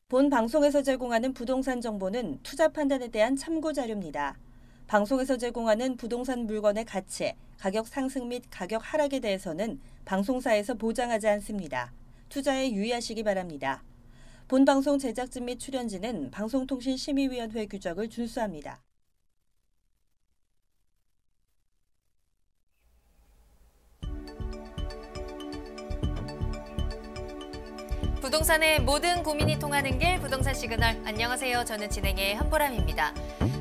본 방송에서 제공하는 부동산 정보는 투자 판단에 대한 참고 자료입니다. 방송에서 제공하는 부동산 물건의 가치, 가격 상승 및 가격 하락에 대해서는 방송사에서 보장하지 않습니다. 투자에 유의하시기 바랍니다. 본 방송 제작진 및 출연진은 방송통신심의위원회 규정을 준수합니다. 부동산의 모든 고민이 통하는 길 부동산 시그널. 안녕하세요. 저는 진행의 한보람입니다.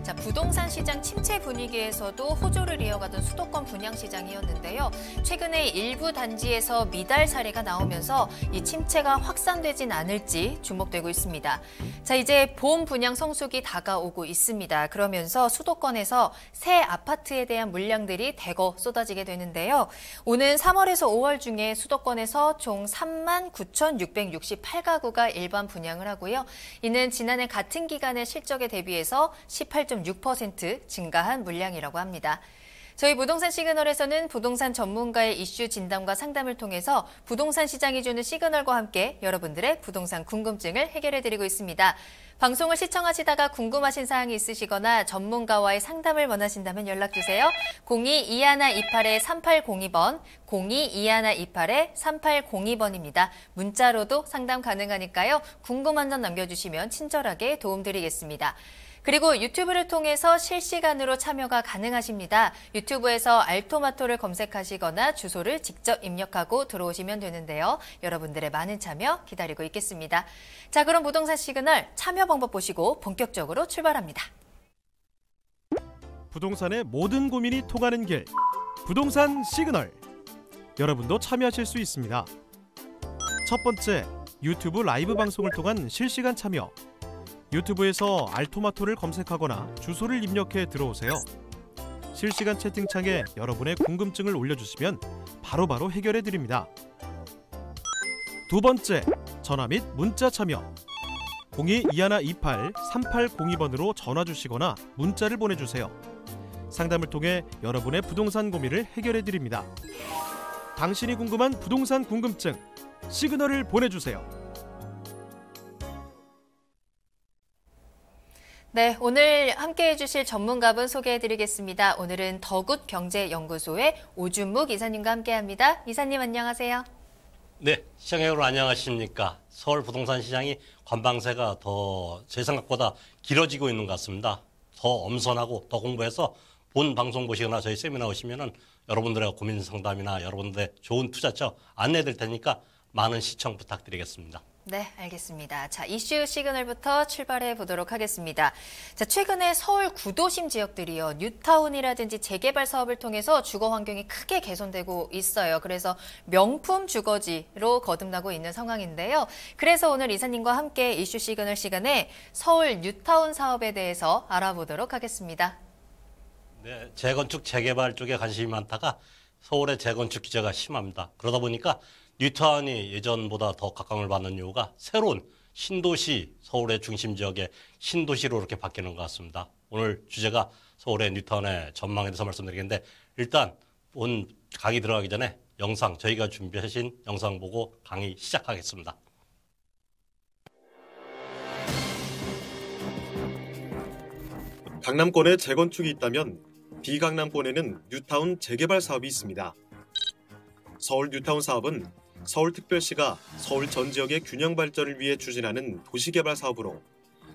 자, 부동산 시장 침체 분위기에서도 호조를 이어가던 수도권 분양 시장이었는데요. 최근에 일부 단지에서 미달 사례가 나오면서 이 침체가 확산되진 않을지 주목되고 있습니다. 자, 이제 봄 분양 성수기 다가오고 있습니다. 그러면서 수도권에서 새 아파트에 대한 물량들이 대거 쏟아지게 되는데요. 오는 3월에서 5월 중에 수도권에서 총 39,668가구가 일반 분양을 하고요. 이는 지난해 같은 기간의 실적에 대비해서 18.6% 증가한 물량이라고 합니다. 저희 부동산 시그널에서는 부동산 전문가의 이슈 진단과 상담을 통해서 부동산 시장이 주는 시그널과 함께 여러분들의 부동산 궁금증을 해결해드리고 있습니다. 방송을 시청하시다가 궁금하신 사항이 있으시거나 전문가와의 상담을 원하신다면 연락주세요. 02-2128-3802번, 02-2128-3802번입니다. 문자로도 상담 가능하니까요. 궁금한 점 남겨주시면 친절하게 도움드리겠습니다. 그리고 유튜브를 통해서 실시간으로 참여가 가능하십니다. 유튜브에서 알토마토를 검색하시거나 주소를 직접 입력하고 들어오시면 되는데요. 여러분들의 많은 참여 기다리고 있겠습니다. 자, 그럼 부동산 시그널 참여 방법 보시고 본격적으로 출발합니다. 부동산의 모든 고민이 통하는 길, 부동산 시그널. 여러분도 참여하실 수 있습니다. 첫 번째, 유튜브 라이브 방송을 통한 실시간 참여. 유튜브에서 알토마토를 검색하거나 주소를 입력해 들어오세요. 실시간 채팅창에 여러분의 궁금증을 올려주시면 바로바로 해결해 드립니다. 두 번째, 전화 및 문자 참여. 02-2128-3802번으로 전화 주시거나 문자를 보내주세요. 상담을 통해 여러분의 부동산 고민을 해결해 드립니다. 당신이 궁금한 부동산 궁금증, 시그널을 보내주세요. 네, 오늘 함께해 주실 전문가분 소개해드리겠습니다. 오늘은 더굿경제연구소의 오준묵 이사님과 함께합니다. 이사님 안녕하세요. 네, 시청자 여러분 안녕하십니까. 서울 부동산 시장이 관방세가 더 제 생각보다 길어지고 있는 것 같습니다. 더 엄선하고 더 공부해서 본 방송 보시거나 저희 세미나 오시면은 여러분들의 고민 상담이나 여러분들의 좋은 투자처 안내될 테니까 많은 시청 부탁드리겠습니다. 네, 알겠습니다. 자, 이슈 시그널부터 출발해 보도록 하겠습니다. 자, 최근에 서울 구도심 지역들이요, 뉴타운이라든지 재개발 사업을 통해서 주거 환경이 크게 개선되고 있어요. 그래서 명품 주거지로 거듭나고 있는 상황인데요. 그래서 오늘 이사님과 함께 이슈 시그널 시간에 서울 뉴타운 사업에 대해서 알아보도록 하겠습니다. 네, 재건축, 재개발 쪽에 관심이 많다가 서울의 재건축 규제가 심합니다. 그러다 보니까 뉴타운이 예전보다 더 각광을 받는 이유가 새로운 신도시, 서울의 중심 지역의 신도시로 이렇게 바뀌는 것 같습니다. 오늘 주제가 서울의 뉴타운의 전망에 대해서 말씀드리겠는데 일단 본 강의 들어가기 전에 영상, 저희가 준비하신 영상 보고 강의 시작하겠습니다. 강남권에 재건축이 있다면 비강남권에는 뉴타운 재개발 사업이 있습니다. 서울 뉴타운 사업은 서울특별시가 서울 전 지역의 균형 발전을 위해 추진하는 도시개발 사업으로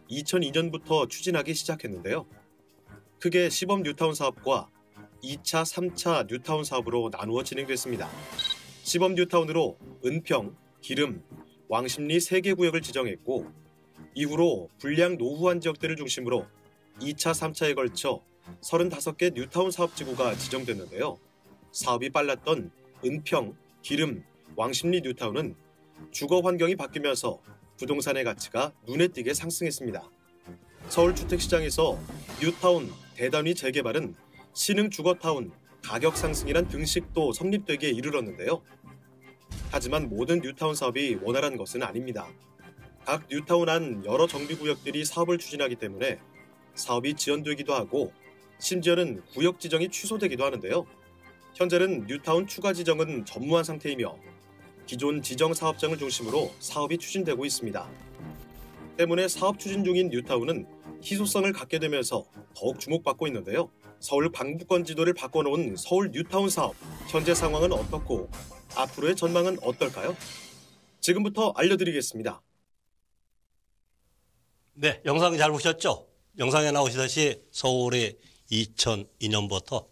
2002년부터 추진하기 시작했는데요. 크게 시범 뉴타운 사업과 2차, 3차 뉴타운 사업으로 나누어 진행됐습니다. 시범 뉴타운으로 은평, 기름, 왕십리 3개 구역을 지정했고 이후로 불량 노후한 지역들을 중심으로 2차, 3차에 걸쳐 35개 뉴타운 사업지구가 지정됐는데요. 사업이 빨랐던 은평, 기름, 왕십리 뉴타운은 주거 환경이 바뀌면서 부동산의 가치가 눈에 띄게 상승했습니다. 서울 주택시장에서 뉴타운, 대단위 재개발은 신흥 주거타운, 가격 상승이란 등식도 성립되기에 이르렀는데요. 하지만 모든 뉴타운 사업이 원활한 것은 아닙니다. 각 뉴타운 안 여러 정비구역들이 사업을 추진하기 때문에 사업이 지연되기도 하고 심지어는 구역 지정이 취소되기도 하는데요. 현재는 뉴타운 추가 지정은 전무한 상태이며 기존 지정 사업장을 중심으로 사업이 추진되고 있습니다. 때문에 사업 추진 중인 뉴타운은 희소성을 갖게 되면서 더욱 주목받고 있는데요. 서울 방북권 지도를 바꿔놓은 서울 뉴타운 사업, 현재 상황은 어떻고 앞으로의 전망은 어떨까요? 지금부터 알려드리겠습니다. 네, 영상 잘 보셨죠? 영상에 나오시듯이 서울이 2002년부터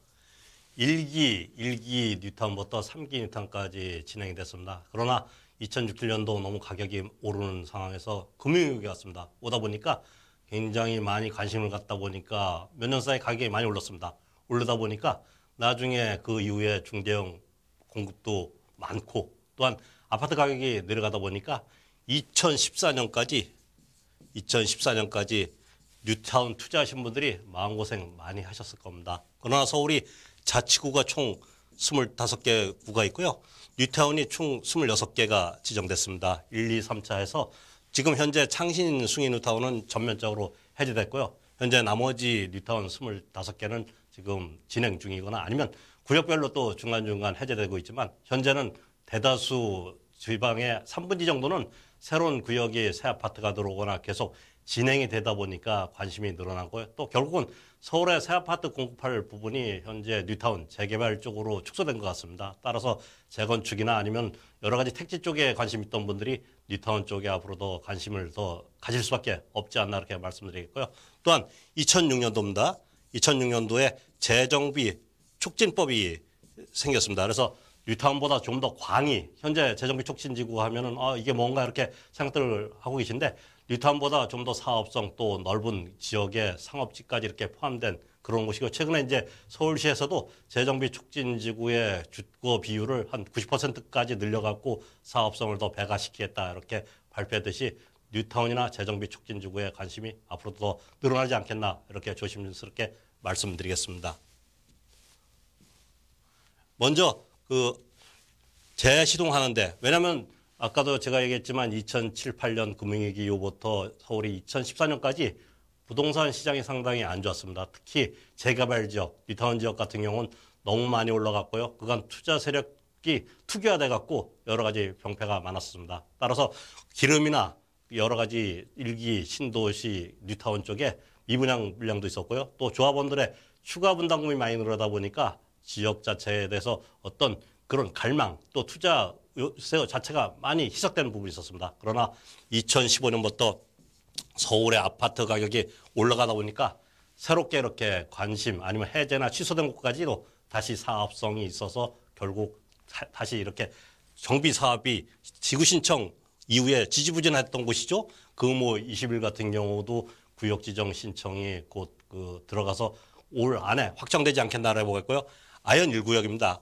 1기 뉴타운부터 3기 뉴타운까지 진행이 됐습니다. 그러나 2017년도 너무 가격이 오르는 상황에서 금융위기가 왔습니다. 오다 보니까 굉장히 많이 관심을 갖다 보니까 몇 년 사이 가격이 많이 올랐습니다. 오르다 보니까 나중에 그 이후에 중대형 공급도 많고 또한 아파트 가격이 내려가다 보니까 2014년까지 뉴타운 투자하신 분들이 마음고생 많이 하셨을 겁니다. 그러나 서울이 자치구가 총 25개 구가 있고요. 뉴타운이 총 26개가 지정됐습니다. 1, 2, 3차에서 지금 현재 창신 숭인 뉴타운은 전면적으로 해제됐고요. 현재 나머지 뉴타운 25개는 지금 진행 중이거나 아니면 구역별로 또 중간중간 해제되고 있지만 현재는 대다수 지방의 3분지 정도는 새로운 구역이 새 아파트가 들어오거나 계속 진행이 되다 보니까 관심이 늘어나고요. 또 결국은 서울의 새 아파트 공급할 부분이 현재 뉴타운 재개발 쪽으로 축소된 것 같습니다. 따라서 재건축이나 아니면 여러 가지 택지 쪽에 관심 있던 분들이 뉴타운 쪽에 앞으로 더 관심을 더 가질 수밖에 없지 않나 이렇게 말씀드리겠고요. 또한 2006년도입니다. 2006년도에 재정비 촉진법이 생겼습니다. 그래서 뉴타운보다 좀 더 광이 현재 재정비 촉진지구 하면은 이게 뭔가 이렇게 생각들을 하고 계신데 뉴타운보다 좀 더 사업성 또 넓은 지역의 상업지까지 이렇게 포함된 그런 곳이고 최근에 이제 서울시에서도 재정비 촉진지구의 주거 비율을 한 90%까지 늘려갖고 사업성을 더 배가시키겠다 이렇게 발표했듯이 뉴타운이나 재정비 촉진지구의 관심이 앞으로 더 늘어나지 않겠나 이렇게 조심스럽게 말씀드리겠습니다. 먼저 재시동하는데 왜냐하면 아까도 제가 얘기했지만 2007, 8년 금융위기 이후부터 서울이 2014년까지 부동산 시장이 상당히 안 좋았습니다. 특히 재개발 지역, 뉴타운 지역 같은 경우는 너무 많이 올라갔고요. 그간 투자 세력이 투기화돼 갖고 여러 가지 병폐가 많았습니다. 따라서 기름이나 여러 가지 일기 신도시 뉴타운 쪽에 미분양 물량도 있었고요. 또 조합원들의 추가 분담금이 많이 늘어나다 보니까 지역 자체에 대해서 어떤 그런 갈망 또 투자 요새 자체가 많이 희석되는 부분이 있었습니다. 그러나 2015년부터 서울의 아파트 가격이 올라가다 보니까 새롭게 이렇게 관심 아니면 해제나 취소된 곳까지도 다시 사업성이 있어서 결국 다시 이렇게 정비 사업이 지구 신청 이후에 지지부진했던 곳이죠. 금호 20일 같은 경우도 구역 지정 신청이 곧 들어가서 올 안에 확정되지 않겠나라고 보겠고요. 아현 1구역입니다.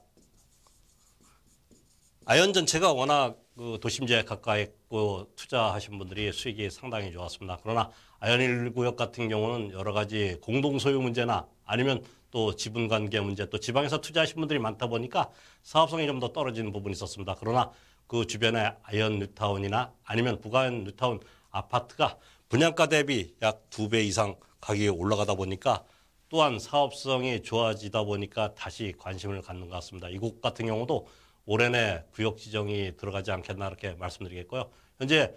아현 전체가 워낙 도심지에 가까이 있고 투자하신 분들이 수익이 상당히 좋았습니다. 그러나 아현 1구역 같은 경우는 여러 가지 공동소유 문제나 아니면 또 지분관계 문제 또 지방에서 투자하신 분들이 많다 보니까 사업성이 좀 더 떨어지는 부분이 있었습니다. 그러나 그 주변에 아현 뉴타운이나 아니면 북아현 뉴타운 아파트가 분양가 대비 약 2배 이상 가격이 올라가다 보니까 또한 사업성이 좋아지다 보니까 다시 관심을 갖는 것 같습니다. 이곳 같은 경우도 올해 내 구역 지정이 들어가지 않겠나 이렇게 말씀드리겠고요. 현재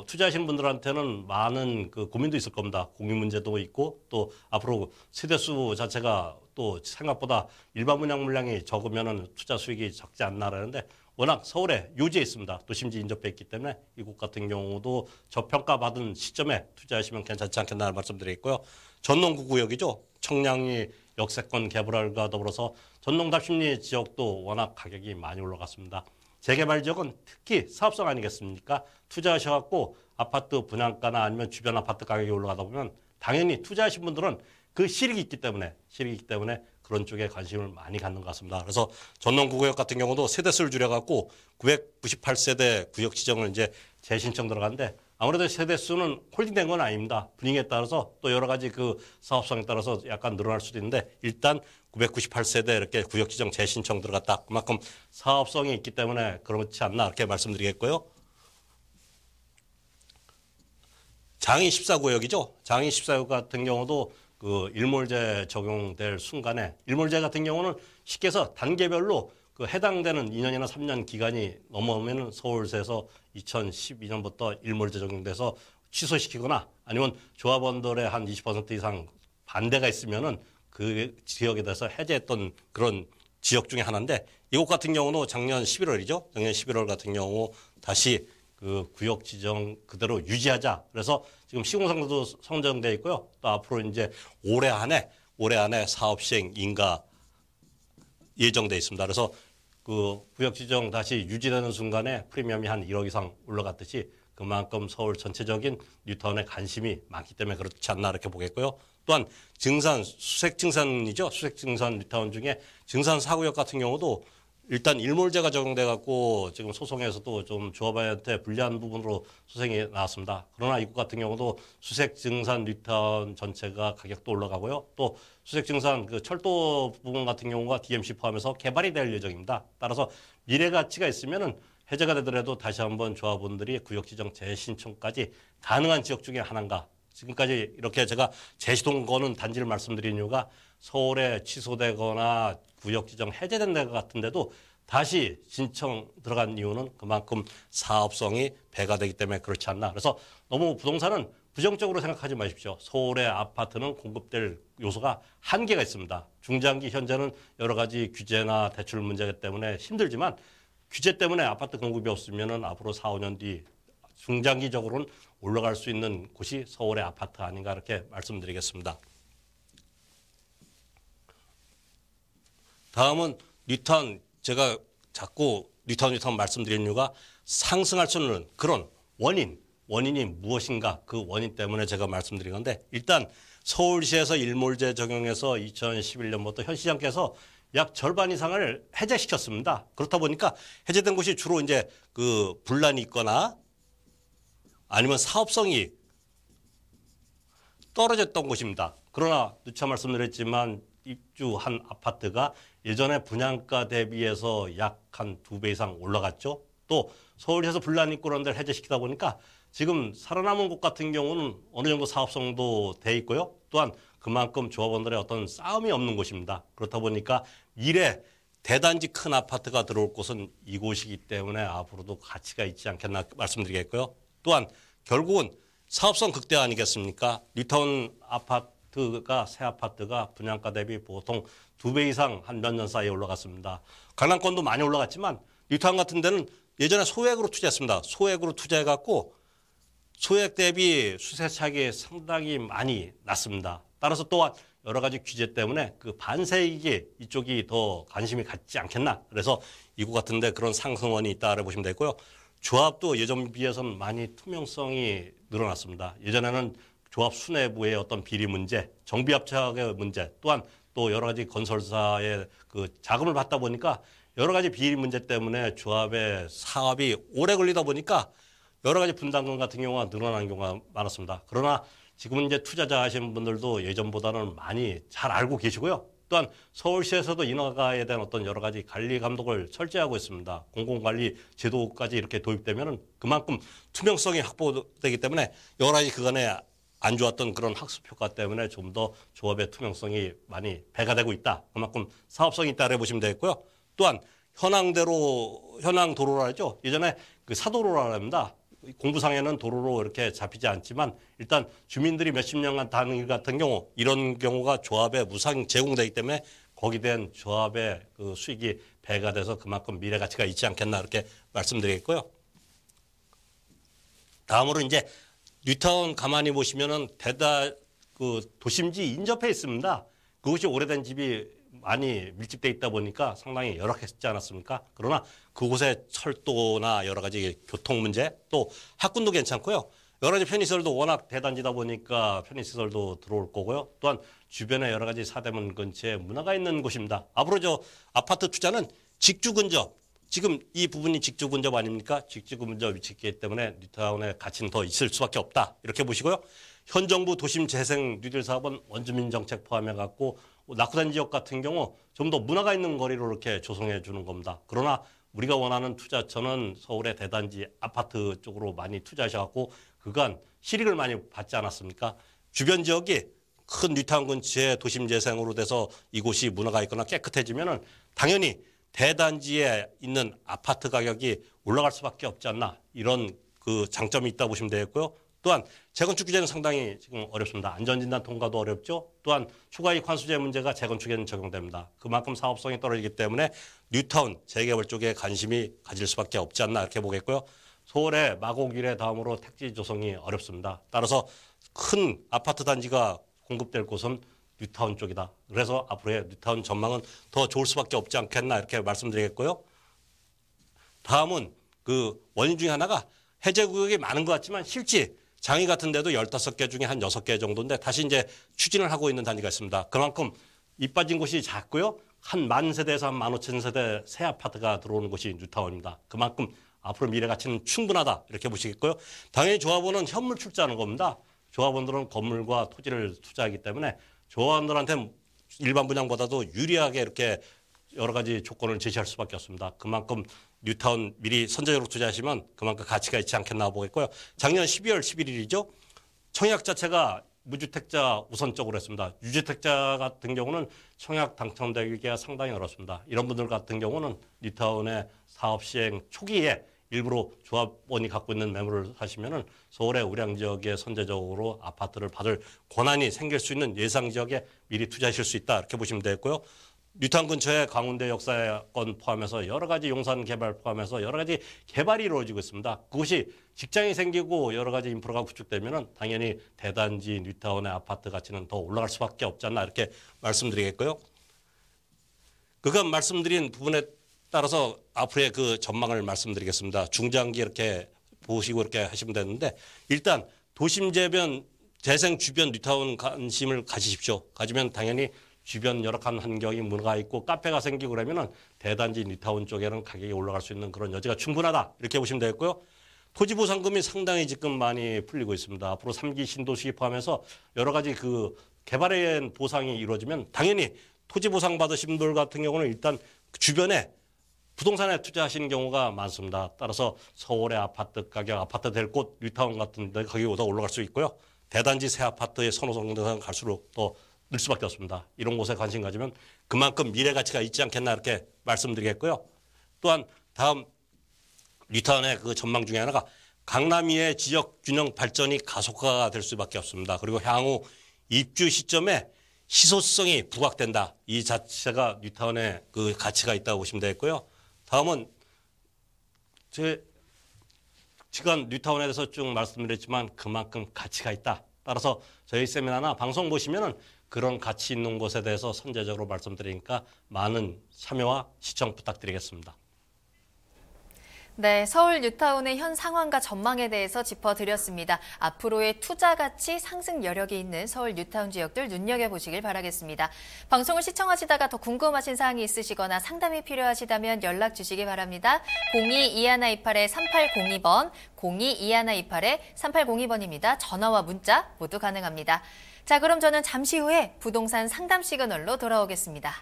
투자하시는 분들한테는 많은 고민도 있을 겁니다. 공유 문제도 있고 또 앞으로 세대수 자체가 또 생각보다 일반 분양 물량이 적으면은 투자 수익이 적지 않나라는데 워낙 서울에 요지에 있습니다. 도심지 인접해 있기 때문에 이곳 같은 경우도 저평가 받은 시점에 투자하시면 괜찮지 않겠나 말씀드리겠고요. 전농구 구역이죠. 청량리 역세권 개발과 더불어서 전농 답심리 지역도 워낙 가격이 많이 올라갔습니다. 재개발 지역은 특히 사업성 아니겠습니까? 투자하셔갖고 아파트 분양가나 아니면 주변 아파트 가격이 올라가다 보면 당연히 투자하신 분들은 그 실익이 있기 때문에 그런 쪽에 관심을 많이 갖는 것 같습니다. 그래서 전농구 구역 같은 경우도 세대수를 줄여갖고 998세대 구역 지정을 이제 재신청 들어갔는데 아무래도 세대수는 홀딩된 건 아닙니다. 분위기에 따라서 또 여러 가지 사업성에 따라서 약간 늘어날 수도 있는데 일단 998세대 이렇게 구역 지정 재신청 들어갔다. 그만큼 사업성이 있기 때문에 그렇지 않나 이렇게 말씀드리겠고요. 장이 14구역이죠. 장이 14구역 같은 경우도 일몰제 적용될 순간에 일몰제 같은 경우는 쉽게 해서 단계별로 해당되는 2년이나 3년 기간이 넘어오면 서울시에서 2012년부터 일몰제 적용돼서 취소시키거나 아니면 조합원들의 한 20% 이상 반대가 있으면은 그 지역에 대해서 해제했던 그런 지역 중에 하나인데, 이곳 같은 경우는 작년 11월이죠. 작년 11월 같은 경우 다시 그 구역 지정 그대로 유지하자. 그래서 지금 시공상도 선정돼 있고요. 또 앞으로 이제 올해 안에 사업 시행 인가 예정돼 있습니다. 그래서 그 구역 지정 다시 유지되는 순간에 프리미엄이 한 1억 이상 올라갔듯이 그만큼 서울 전체적인 뉴타운에 관심이 많기 때문에 그렇지 않나 이렇게 보겠고요. 또한 증산, 수색 증산이죠. 수색 증산 뉴타운 중에 증산 4구역 같은 경우도 일단 일몰제가 적용돼 갖고 지금 소송에서도 좀 조합원한테 불리한 부분으로 소송이 나왔습니다. 그러나 이곳 같은 경우도 수색 증산 뉴타운 전체가 가격도 올라가고요. 또 수색 증산 그 철도 부분 같은 경우가 DMC 포함해서 개발이 될 예정입니다. 따라서 미래 가치가 있으면은 해제가 되더라도 다시 한번 조합원들이 구역 지정 재신청까지 가능한 지역 중에 하나인가. 지금까지 이렇게 제가 제시동 거는 단지를 말씀드린 이유가 서울에 취소되거나 구역 지정 해제된 데 같은데도 다시 신청 들어간 이유는 그만큼 사업성이 배가 되기 때문에 그렇지 않나. 그래서 너무 부동산은 부정적으로 생각하지 마십시오. 서울의 아파트는 공급될 요소가 한계가 있습니다. 중장기 현재는 여러 가지 규제나 대출 문제 때문에 힘들지만 규제 때문에 아파트 공급이 없으면 앞으로 4, 5년 뒤 중장기적으로는 올라갈 수 있는 곳이 서울의 아파트 아닌가 이렇게 말씀드리겠습니다. 다음은 뉴타운, 제가 자꾸 뉴타운 말씀드리는 이유가 상승할 수 있는 그런 원인이 무엇인가, 그 원인 때문에 제가 말씀드린 건데, 일단 서울시에서 일몰제 적용해서 2011년부터 현 시장께서 약 절반 이상을 해제시켰습니다. 그렇다 보니까 해제된 곳이 주로 이제 그 분란이 있거나 아니면 사업성이 떨어졌던 곳입니다. 그러나 누차 말씀드렸지만 입주한 아파트가 예전에 분양가 대비해서 약 한 2배 이상 올라갔죠. 또 서울에서 분란이 있고 그런 데를 해제시키다 보니까 지금 살아남은 곳 같은 경우는 어느 정도 사업성도 돼 있고요. 또한 그만큼 조합원들의 어떤 싸움이 없는 곳입니다. 그렇다 보니까 미래 대단지 큰 아파트가 들어올 곳은 이곳이기 때문에 앞으로도 가치가 있지 않겠나 말씀드리겠고요. 또한 결국은 사업성 극대화 아니겠습니까? 뉴타운 아파트가 새 아파트가 분양가 대비 보통 2배 이상 한 몇 년 사이에 올라갔습니다. 강남권도 많이 올라갔지만 뉴타운 같은 데는 예전에 소액으로 투자했습니다. 소액으로 투자해갖고 소액 대비 수세차익이 상당히 많이 났습니다. 따라서 또한 여러 가지 규제 때문에 그 반세익이 이쪽이 더 관심이 갖지 않겠나. 그래서 이곳 같은데 그런 상승원이 있다고 보시면 되고요. 조합도 예전 비해서는 많이 투명성이 늘어났습니다. 예전에는 조합 수뇌부의 어떤 비리 문제, 정비합작의 문제, 또한 또 여러 가지 건설사의 그 자금을 받다 보니까 여러 가지 비리 문제 때문에 조합의 사업이 오래 걸리다 보니까 여러 가지 분담금 같은 경우가 늘어나는 경우가 많았습니다. 그러나 지금은 이제 투자자 하시는 분들도 예전보다는 많이 잘 알고 계시고요. 또한 서울시에서도 인허가에 대한 어떤 여러 가지 관리 감독을 철저하고 있습니다. 공공관리 제도까지 이렇게 도입되면 그만큼 투명성이 확보되기 때문에 여러 가지 그간에 안 좋았던 그런 학습 효과 때문에 좀 더 조합의 투명성이 많이 배가 되고 있다. 그만큼 사업성이 있다고 보시면 되겠고요. 또한 현황 도로라 하죠. 예전에 그 사도로라 합니다. 공부상에는 도로로 이렇게 잡히지 않지만 일단 주민들이 몇십 년간 다는 일 같은 경우 이런 경우가 조합에 무상 제공되기 때문에 거기에 대한 조합의 그 수익이 배가 돼서 그만큼 미래 가치가 있지 않겠나 이렇게 말씀드리겠고요. 다음으로 이제 뉴타운 가만히 보시면은 그 도심지 인접해 있습니다. 그것이 오래된 집이 많이 밀집돼 있다 보니까 상당히 열악했지 않았습니까? 그러나 그곳에 철도나 여러 가지 교통 문제, 또 학군도 괜찮고요. 여러 가지 편의시설도 워낙 대단지다 보니까 편의시설도 들어올 거고요. 또한 주변에 여러 가지 사대문 근처에 문화가 있는 곳입니다. 앞으로 저 아파트 투자는 직주 근접, 지금 이 부분이 직주 근접 아닙니까? 직주 근접 위치이기 때문에 뉴타운의 가치는 더 있을 수밖에 없다. 이렇게 보시고요. 현 정부 도심 재생 뉴딜 사업은 원주민 정책 포함해 갖고 낙후된 지역 같은 경우 좀 더 문화가 있는 거리로 이렇게 조성해 주는 겁니다. 그러나 우리가 원하는 투자처는 서울의 대단지 아파트 쪽으로 많이 투자하셔갖고 그간 실익을 많이 받지 않았습니까? 주변 지역이 큰 뉴타운 근처에 도심 재생으로 돼서 이곳이 문화가 있거나 깨끗해지면은 당연히 대단지에 있는 아파트 가격이 올라갈 수밖에 없지 않나 이런 그 장점이 있다 보시면 되겠고요. 또한 재건축 규제는 상당히 지금 어렵습니다. 안전진단 통과도 어렵죠. 또한 추가이익 환수제 문제가 재건축에는 적용됩니다. 그만큼 사업성이 떨어지기 때문에 뉴타운 재개발 쪽에 관심이 가질 수밖에 없지 않나 이렇게 보겠고요. 서울의 마곡일에 다음으로 택지 조성이 어렵습니다. 따라서 큰 아파트 단지가 공급될 곳은 뉴타운 쪽이다. 그래서 앞으로의 뉴타운 전망은 더 좋을 수밖에 없지 않겠나 이렇게 말씀드리겠고요. 다음은 그 원인 중에 하나가 해제 구역이 많은 것 같지만 실제 장위 같은 데도 15개 중에 한 6개 정도인데 다시 이제 추진을 하고 있는 단지가 있습니다. 그만큼 입 빠진 곳이 작고요. 한 10,000세대에서 한 15,000세대 새 아파트가 들어오는 곳이 뉴타운입니다. 그만큼 앞으로 미래 가치는 충분하다 이렇게 보시겠고요. 당연히 조합원은 현물 출자하는 겁니다. 조합원들은 건물과 토지를 투자하기 때문에 조합원들한테 일반 분양보다도 유리하게 이렇게 여러 가지 조건을 제시할 수밖에 없습니다. 그만큼 뉴타운 미리 선제적으로 투자하시면 그만큼 가치가 있지 않겠나 보겠고요. 작년 12월 11일이죠. 청약 자체가 무주택자 우선적으로 했습니다. 유주택자 같은 경우는 청약 당첨되기가 상당히 어렵습니다. 이런 분들 같은 경우는 뉴타운의 사업 시행 초기에 일부러 조합원이 갖고 있는 매물을 사시면은 서울의 우량 지역에 선제적으로 아파트를 받을 권한이 생길 수 있는 예상 지역에 미리 투자하실 수 있다 이렇게 보시면 되겠고요. 뉴타운 근처에 강원대 역사권 포함해서 여러 가지 용산 개발 포함해서 여러 가지 개발이 이루어지고 있습니다. 그것이 직장이 생기고 여러 가지 인프라가 구축되면은 당연히 대단지 뉴타운의 아파트 가치는 더 올라갈 수밖에 없지 않나 이렇게 말씀드리겠고요. 그간 말씀드린 부분에 따라서 앞으로의 그 전망을 말씀드리겠습니다. 중장기 이렇게 보시고 이렇게 하시면 되는데 일단 도심 재변 재생 주변 뉴타운 관심을 가지십시오. 가지면 당연히 주변 열악한 환경이 문화가 있고 카페가 생기고 그러면은 대단지 뉴타운 쪽에는 가격이 올라갈 수 있는 그런 여지가 충분하다 이렇게 보시면 되겠고요. 토지 보상금이 상당히 지금 많이 풀리고 있습니다. 앞으로 3기 신도시 포함해서 여러 가지 그 개발에 의한 보상이 이루어지면 당연히 토지 보상 받으신 분들 같은 경우는 일단 주변에 부동산에 투자하시는 경우가 많습니다. 따라서 서울의 아파트 가격, 아파트 될 곳 뉴타운 같은 데 가격이 더 올라갈 수 있고요. 대단지 새 아파트의 선호성 등은 갈수록 더 늘 수밖에 없습니다. 이런 곳에 관심 가지면 그만큼 미래 가치가 있지 않겠나 이렇게 말씀드리겠고요. 또한 다음 뉴타운의 그 전망 중에 하나가 강남위의 지역 균형 발전이 가속화가 될 수밖에 없습니다. 그리고 향후 입주 시점에 희소성이 부각된다. 이 자체가 뉴타운의 그 가치가 있다고 보시면 되겠고요. 다음은 제 시간 뉴타운에 대해서 쭉 말씀드렸지만 그만큼 가치가 있다. 따라서 저희 세미나나 방송 보시면은 그런 가치 있는 곳에 대해서 선제적으로 말씀드리니까 많은 참여와 시청 부탁드리겠습니다. 네, 서울 뉴타운의 현 상황과 전망에 대해서 짚어드렸습니다. 앞으로의 투자 가치 상승 여력이 있는 서울 뉴타운 지역들 눈여겨보시길 바라겠습니다. 방송을 시청하시다가 더 궁금하신 사항이 있으시거나 상담이 필요하시다면 연락 주시기 바랍니다. 02-2128-3802번, 02-2128-3802번입니다. 전화와 문자 모두 가능합니다. 자, 그럼 저는 잠시 후에 부동산 상담 시그널로 돌아오겠습니다.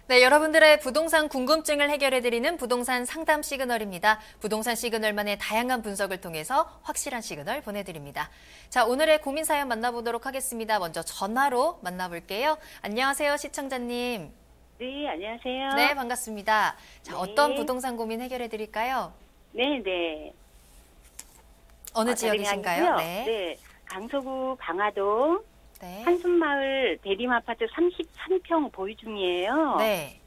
네, 여러분들의 부동산 궁금증을 해결해드리는 부동산 상담 시그널입니다. 부동산 시그널만의 다양한 분석을 통해서 확실한 시그널 보내드립니다. 자, 오늘의 고민 사연 만나보도록 하겠습니다. 먼저 전화로 만나볼게요. 안녕하세요, 시청자님. 네, 안녕하세요. 네, 반갑습니다. 자, 네. 어떤 부동산 고민 해결해드릴까요? 네. 어느 지역이신가요? 네. 강서구 방화동 네. 한숨마을 대림아파트 33평 보유 중이에요. 네.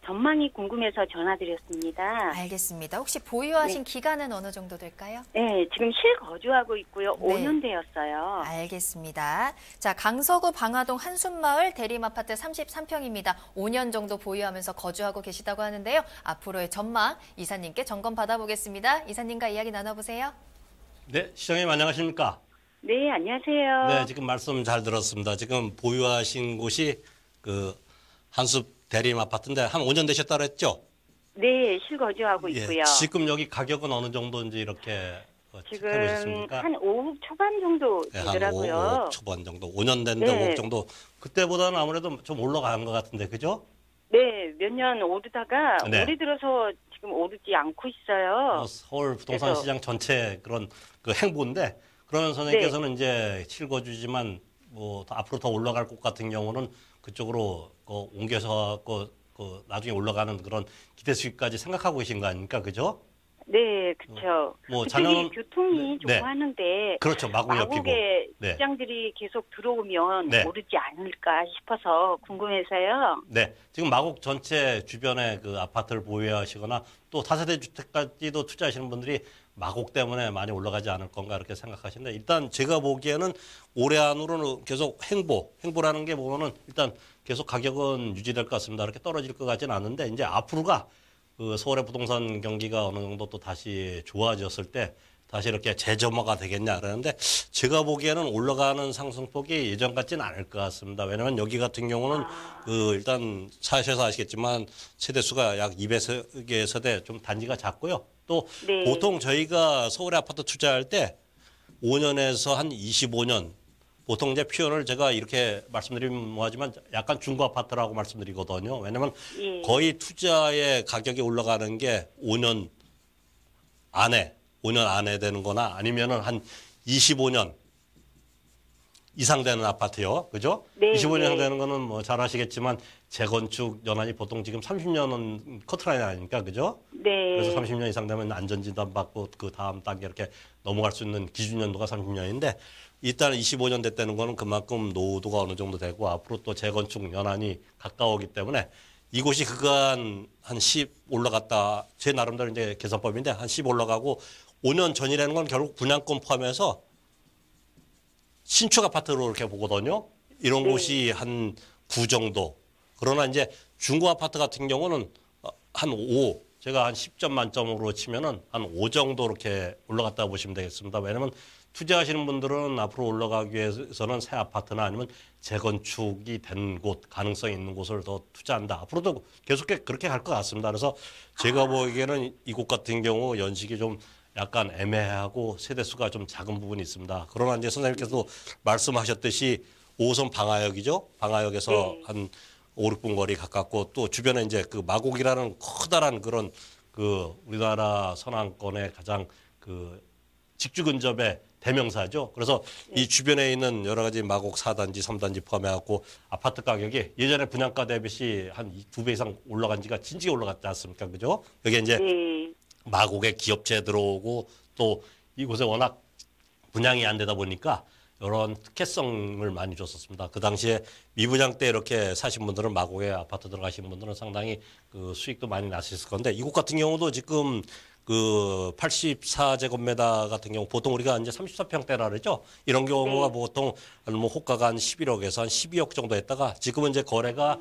전망이 궁금해서 전화드렸습니다. 알겠습니다. 혹시 보유하신 기간은 어느 정도 될까요? 네, 지금 실거주하고 있고요. 네. 5년 되었어요. 알겠습니다. 자, 강서구 방화동 한숨마을 대림아파트 33평입니다. 5년 정도 보유하면서 거주하고 계시다고 하는데요. 앞으로의 전망 이사님께 점검 받아보겠습니다. 이사님과 이야기 나눠보세요. 네, 시장님 안녕하십니까? 네, 안녕하세요. 네, 지금 말씀 잘 들었습니다. 지금 보유하신 곳이 그 한숲 대림 아파트인데 한 5년 되셨다 그랬죠? 네, 실거주하고 있고요. 지금 여기 가격은 어느 정도인지 이렇게 지금 체크해 보셨습니까? 한 5억 초반 정도 네, 되더라고요. 한 5억 초반 정도, 5년 됐는데 네. 5억 정도. 그때보다는 아무래도 좀 올라간 것 같은데, 그죠? 네, 몇 년 오르다가 네. 올해 들어서 지금 오르지 않고 있어요. 서울 부동산 그래서- 시장 전체 그런 그 행보인데, 그러면 선생님께서는 이제 실거주지만 뭐 앞으로 더 올라갈 곳 같은 경우는 그쪽으로 옮겨서 나중에 올라가는 그런 기대 수익까지 생각하고 계신 거 아닙니까? 그죠? 네, 그렇죠. 뭐 그쪽이 자녀는- 교통이 네. 좋고 하는데 그렇죠. 마곡 옆이고. 마곡에 네. 시장들이 계속 들어오면 네. 오르지 않을까 싶어서 궁금해서요. 네, 지금 마곡 전체 주변에 그 아파트를 보유하시거나 또 다세대 주택까지도 투자하시는 분들이 마곡 때문에 많이 올라가지 않을 건가 이렇게 생각하시는데 일단 제가 보기에는 올해 안으로는 계속 행보라는 게 보면은 일단 계속 가격은 유지될 것 같습니다. 이렇게 떨어질 것 같지는 않은데 이제 앞으로가 그 서울의 부동산 경기가 어느 정도 또 다시 좋아졌을 때 다시 이렇게 재점화가 되겠냐 그러는데 제가 보기에는 올라가는 상승폭이 예전 같지는 않을 것 같습니다. 왜냐하면 여기 같은 경우는 그 일단 사셔서 아시겠지만 세대수가 약 200개 세대 좀 단지가 작고요. 또 네. 보통 저희가 서울에 아파트 투자할 때 5년에서 한 25년 보통 이제 표현을 제가 이렇게 말씀드리면 뭐하지만 약간 중고 아파트라고 말씀드리거든요. 왜냐하면 예. 거의 투자의 가격이 올라가는 게 5년 안에 되는 거나 아니면은 한 25년 이상 되는 아파트요. 그죠? 네, 25년 이상 네. 되는 거는 뭐 잘 아시겠지만 재건축 연한이 보통 지금 30년은 커트라인 아닙니까? 그죠? 네. 그래서 30년 이상 되면 안전진단 받고 그 다음 단계 이렇게 넘어갈 수 있는 기준 연도가 30년인데 일단 25년 됐다는 거는 그만큼 노후도가 어느 정도 되고 앞으로 또 재건축 연한이 가까우기 때문에 이곳이 그간 한 10 올라갔다 제 나름대로 이제 계산법인데 한 10 올라가고 5년 전이라는 건 결국 분양권 포함해서 신축 아파트로 이렇게 보거든요. 이런 네. 곳이 한 9 정도. 그러나 이제 중고 아파트 같은 경우는 한 5. 제가 한 10점 만점으로 치면은 한 5 정도 이렇게 올라갔다 보시면 되겠습니다. 왜냐면 투자하시는 분들은 앞으로 올라가기 위해서는 새 아파트나 아니면 재건축이 된 곳, 가능성이 있는 곳을 더 투자한다. 앞으로도 계속 그렇게 갈 것 같습니다. 그래서 제가 보기에는 이곳 같은 경우 연식이 좀 약간 애매하고 세대수가 좀 작은 부분이 있습니다. 그러나 이제 선생님께서 말씀하셨듯이 5호선 방화역이죠. 방화역에서 네. 한 5, 6분 거리 가깝고 또 주변에 이제 그 마곡이라는 커다란 그런 그 우리나라 서남권의 가장 그 직주 근접의 대명사죠. 그래서 이 주변에 있는 여러 가지 마곡 4단지, 3단지 포함해갖고 아파트 가격이 예전에 분양가 대비 한 2배 이상 올라간 지가 진지게 올라갔지 않습니까? 그죠? 여기 이제 네. 마곡에 기업체 들어오고 또 이곳에 워낙 분양이 안 되다 보니까 이런 특혜성을 많이 줬었습니다. 그 당시에 미분양 때 이렇게 사신 분들은 마곡에 아파트 들어가신 분들은 상당히 그 수익도 많이 나셨을 건데 이곳 같은 경우도 지금 그 84제곱미터 같은 경우 보통 우리가 이제 34평대라 그러죠. 이런 경우가 네. 보통 뭐 호가가 한 11억에서 한 12억 정도 했다가 지금은 이제 거래가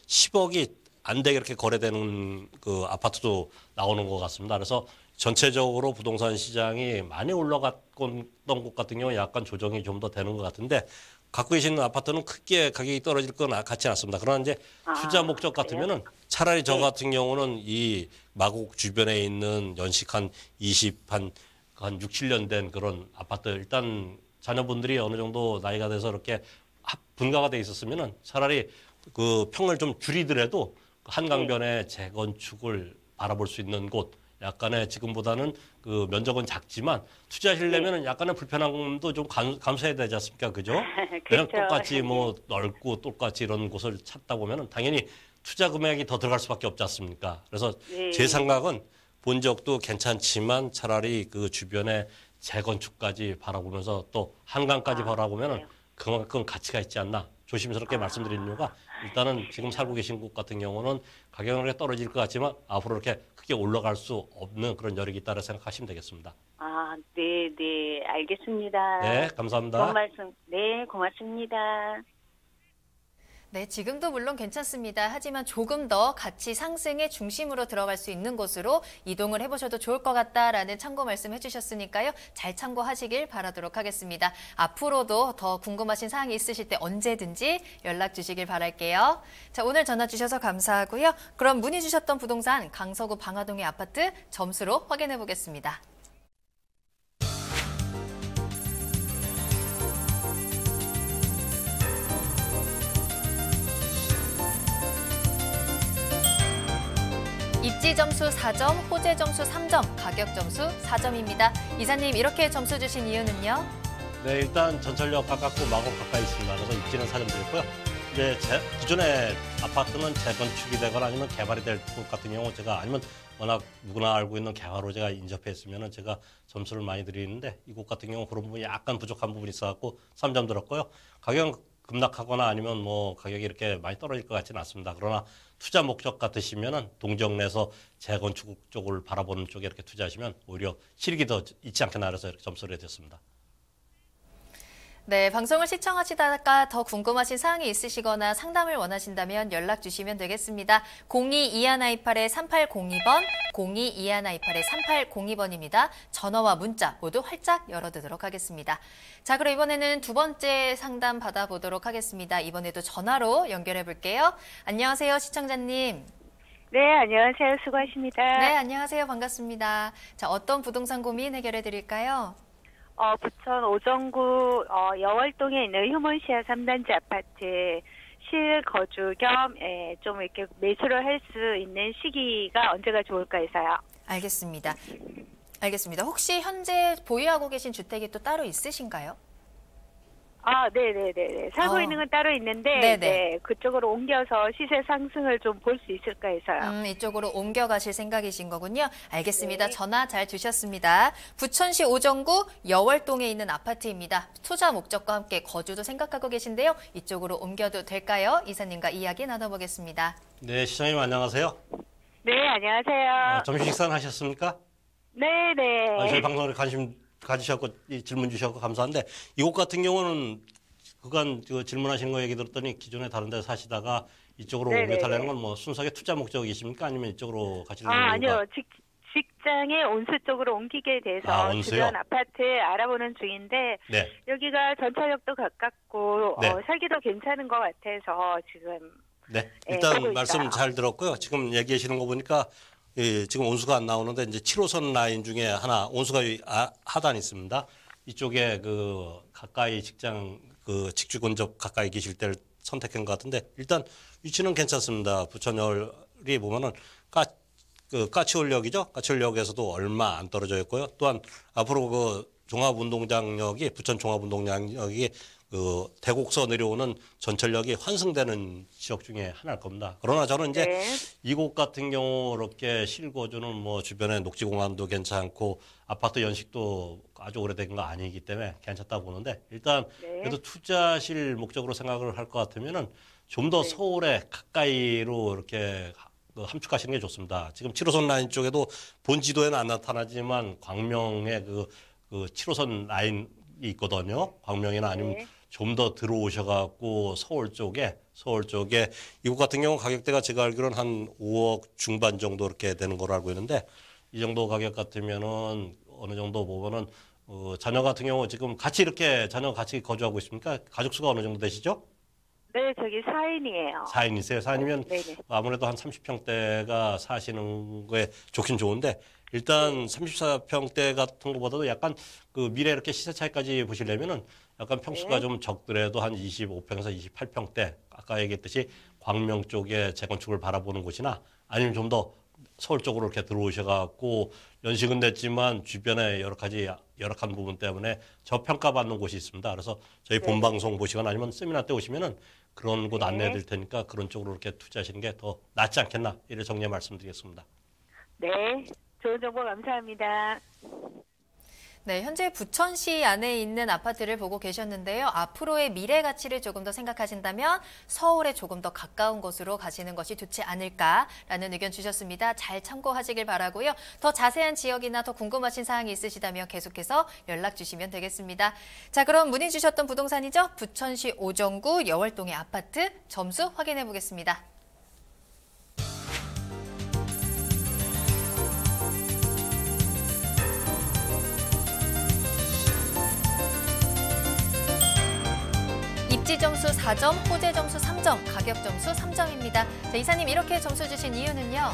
10억이 안 되게 이렇게 거래되는 그 아파트도 나오는 것 같습니다. 그래서 전체적으로 부동산 시장이 많이 올라갔던 곳 같은 경우 약간 조정이 좀 더 되는 것 같은데 갖고 계시는 아파트는 크게 가격이 떨어질 건 같지 않습니다. 그러나 이제 투자 목적 같으면은 차라리 저 같은 경우는 이 마곡 주변에 있는 연식 한 6, 7년 된 그런 아파트 일단 자녀분들이 어느 정도 나이가 돼서 이렇게 분가가 돼 있었으면은 차라리 그 평을 좀 줄이더라도 한강변의 재건축을 바라볼 수 있는 곳, 약간의 지금보다는 그 면적은 작지만 투자하시려면 약간의 불편함도 좀 감수해야 되지 않습니까? 그죠? 그냥 그렇죠. 똑같이 뭐 넓고 똑같이 이런 곳을 찾다 보면은 당연히 투자 금액이 더 들어갈 수밖에 없지 않습니까? 그래서 네. 제 생각은 본적도 괜찮지만 차라리 그 주변에 재건축까지 바라보면서 또 한강까지 바라보면은 그래요. 그만큼 가치가 있지 않나 조심스럽게 말씀드리는 이유가 일단은 지금 살고 계신 곳 같은 경우는 가격은 그렇게 떨어질 것 같지만 앞으로 이렇게 크게 올라갈 수 없는 그런 여력이 있다고 생각하시면 되겠습니다. 네, 네, 알겠습니다. 네, 감사합니다. 좋은 말씀, 네, 고맙습니다. 네, 지금도 물론 괜찮습니다. 하지만 조금 더 가치 상승의 중심으로 들어갈 수 있는 곳으로 이동을 해보셔도 좋을 것 같다라는 참고 말씀해 주셨으니까요. 잘 참고하시길 바라도록 하겠습니다. 앞으로도 더 궁금하신 사항이 있으실 때 언제든지 연락 주시길 바랄게요. 자, 오늘 전화 주셔서 감사하고요. 그럼 문의 주셨던 부동산 강서구 방화동의 아파트 점수로 확인해 보겠습니다. 입지 점수 4점, 호재 점수 3점, 가격 점수 4점입니다. 이사님, 이렇게 점수 주신 이유는요? 네, 일단 전철역 가깝고 마곡 가까이 있습니다. 그래서 입지는 4점 드렸고요. 이제 기존의 아파트는 재건축이 되거나 아니면 개발이 될 것 같은 경우 제가 아니면 워낙 누구나 알고 있는 개화로 제가 인접했으면 제가 점수를 많이 드리는데 이곳 같은 경우 그런 부분이 약간 부족한 부분이 있어갖고 3점 들었고요. 가격은 급락하거나 아니면 뭐 가격이 이렇게 많이 떨어질 것 같지는 않습니다. 그러나 투자 목적 같으시면은 동정 내에서 재건축 쪽을 바라보는 쪽에 이렇게 투자하시면 오히려 실익이 더 있지 않겠나 해서 이렇게 점수를 해드렸습니다. 네, 방송을 시청하시다가 더 궁금하신 사항이 있으시거나 상담을 원하신다면 연락 주시면 되겠습니다. 02-2128-3802번, 02-2128-3802번입니다. 전화와 문자 모두 활짝 열어두도록 하겠습니다. 자, 그럼 이번에는 두 번째 상담 받아보도록 하겠습니다. 이번에도 전화로 연결해 볼게요. 안녕하세요, 시청자님. 네, 안녕하세요. 수고하십니다. 네, 안녕하세요. 반갑습니다. 자, 어떤 부동산 고민 해결해 드릴까요? 부천 오정구 여월동에 있는 휴먼시아 3단지 아파트 실거주 겸 좀 이렇게 매수를 할 수 있는 시기가 언제가 좋을까 해서요. 알겠습니다. 혹시 현재 보유하고 계신 주택이 또 따로 있으신가요? 네네네. 살고 있는 건 따로 있는데, 네네. 네, 그쪽으로 옮겨서 시세 상승을 좀 볼 수 있을까 해서요. 이쪽으로 옮겨가실 생각이신 거군요. 알겠습니다. 네. 전화 잘 주셨습니다. 부천시 오정구 여월동에 있는 아파트입니다. 투자 목적과 함께 거주도 생각하고 계신데요. 이쪽으로 옮겨도 될까요? 이사님과 이야기 나눠보겠습니다. 네, 시청자님 안녕하세요. 네, 안녕하세요. 점심 식사는 하셨습니까? 네네. 저희 방송에 관심 가지셨고 이 질문 주셨고 감사한데 이곳 같은 경우는 그간 질문하신 거 얘기 들었더니 기존에 다른 데 사시다가 이쪽으로 네네네. 옮겨 달라는 건 뭐 순수하게 투자 목적이십니까? 아니면 이쪽으로 가시는 아니요. 직장에 온수 쪽으로 옮기게 돼서 온수요? 주변 아파트 알아보는 중인데 네. 여기가 전철역도 가깝고 네. 살기도 괜찮은 것 같아서 지금 네. 네, 일단 하고 말씀 있어요. 잘 들었고요. 지금 얘기하시는 거 보니까 지금 온수가 안 나오는데 이제 7호선 라인 중에 하나 온수가 하단이 있습니다. 이쪽에 그 가까이 직장 그 직주 근접 가까이 계실 때를 선택한 것 같은데 일단 위치는 괜찮습니다. 부천열이 보면은 까치홀역이죠. 까치홀역에서도 얼마 안 떨어져 있고요. 또한 앞으로 그 종합운동장역이 부천 종합운동장역이 그 대곡서 내려오는 전철역이 환승되는 지역 중에 하나일 겁니다. 그러나 저는 이제 네. 이곳 같은 경우 이렇게 실거주는 뭐 주변에 녹지공원도 괜찮고 아파트 연식도 아주 오래된 거 아니기 때문에 괜찮다 보는데 일단 네. 그래도 투자실 목적으로 생각을 할 것 같으면은 좀 더 서울에 가까이로 이렇게 함축하시는 게 좋습니다. 지금 7호선 라인 쪽에도 본 지도에는 안 나타나지만 광명에 그 7호선 라인이 있거든요. 광명이나 아니면 네. 좀 더 들어오셔갖고 서울 쪽에 이곳 같은 경우 가격대가 제가 알기로는 한 5억 중반 정도 이렇게 되는 걸로 알고 있는데 이 정도 가격 같으면은 어느 정도 보면은 자녀 같은 경우 지금 자녀 같이 거주하고 있습니까? 가족 수가 어느 정도 되시죠? 네, 저기 4인이에요. 4인이세요. 4인이면 네네. 아무래도 한 30평대가 사시는 거에 좋긴 좋은데 일단 34평대 같은 것보다도 약간 그 미래 이렇게 시세 차이까지 보시려면은 약간 평수가 네. 좀 적더라도 한 25평에서 28평대 아까 얘기했듯이 광명 쪽에 재건축을 바라보는 곳이나 아니면 좀 더 서울 쪽으로 이렇게 들어오셔갖고 연식은 됐지만 주변에 여러 가지 열악한 부분 때문에 저평가받는 곳이 있습니다. 그래서 저희 네. 본방송 보시거나 아니면 세미나 때 오시면은 그런 곳 네. 안내해 드릴 테니까 그런 쪽으로 이렇게 투자하시는 게 더 낫지 않겠나 이를 정리해 말씀드리겠습니다. 네, 좋은 정보 감사합니다. 네, 현재 부천시 안에 있는 아파트를 보고 계셨는데요. 앞으로의 미래 가치를 조금 더 생각하신다면 서울에 조금 더 가까운 곳으로 가시는 것이 좋지 않을까라는 의견 주셨습니다. 잘 참고하시길 바라고요. 더 자세한 지역이나 더 궁금하신 사항이 있으시다면 계속해서 연락 주시면 되겠습니다. 자, 그럼 문의 주셨던 부동산이죠. 부천시 오정구 여월동의 아파트 점수 확인해 보겠습니다. 입지 점수 4점, 호재 점수 3점, 가격 점수 3점입니다. 자, 이사님 이렇게 점수 주신 이유는요?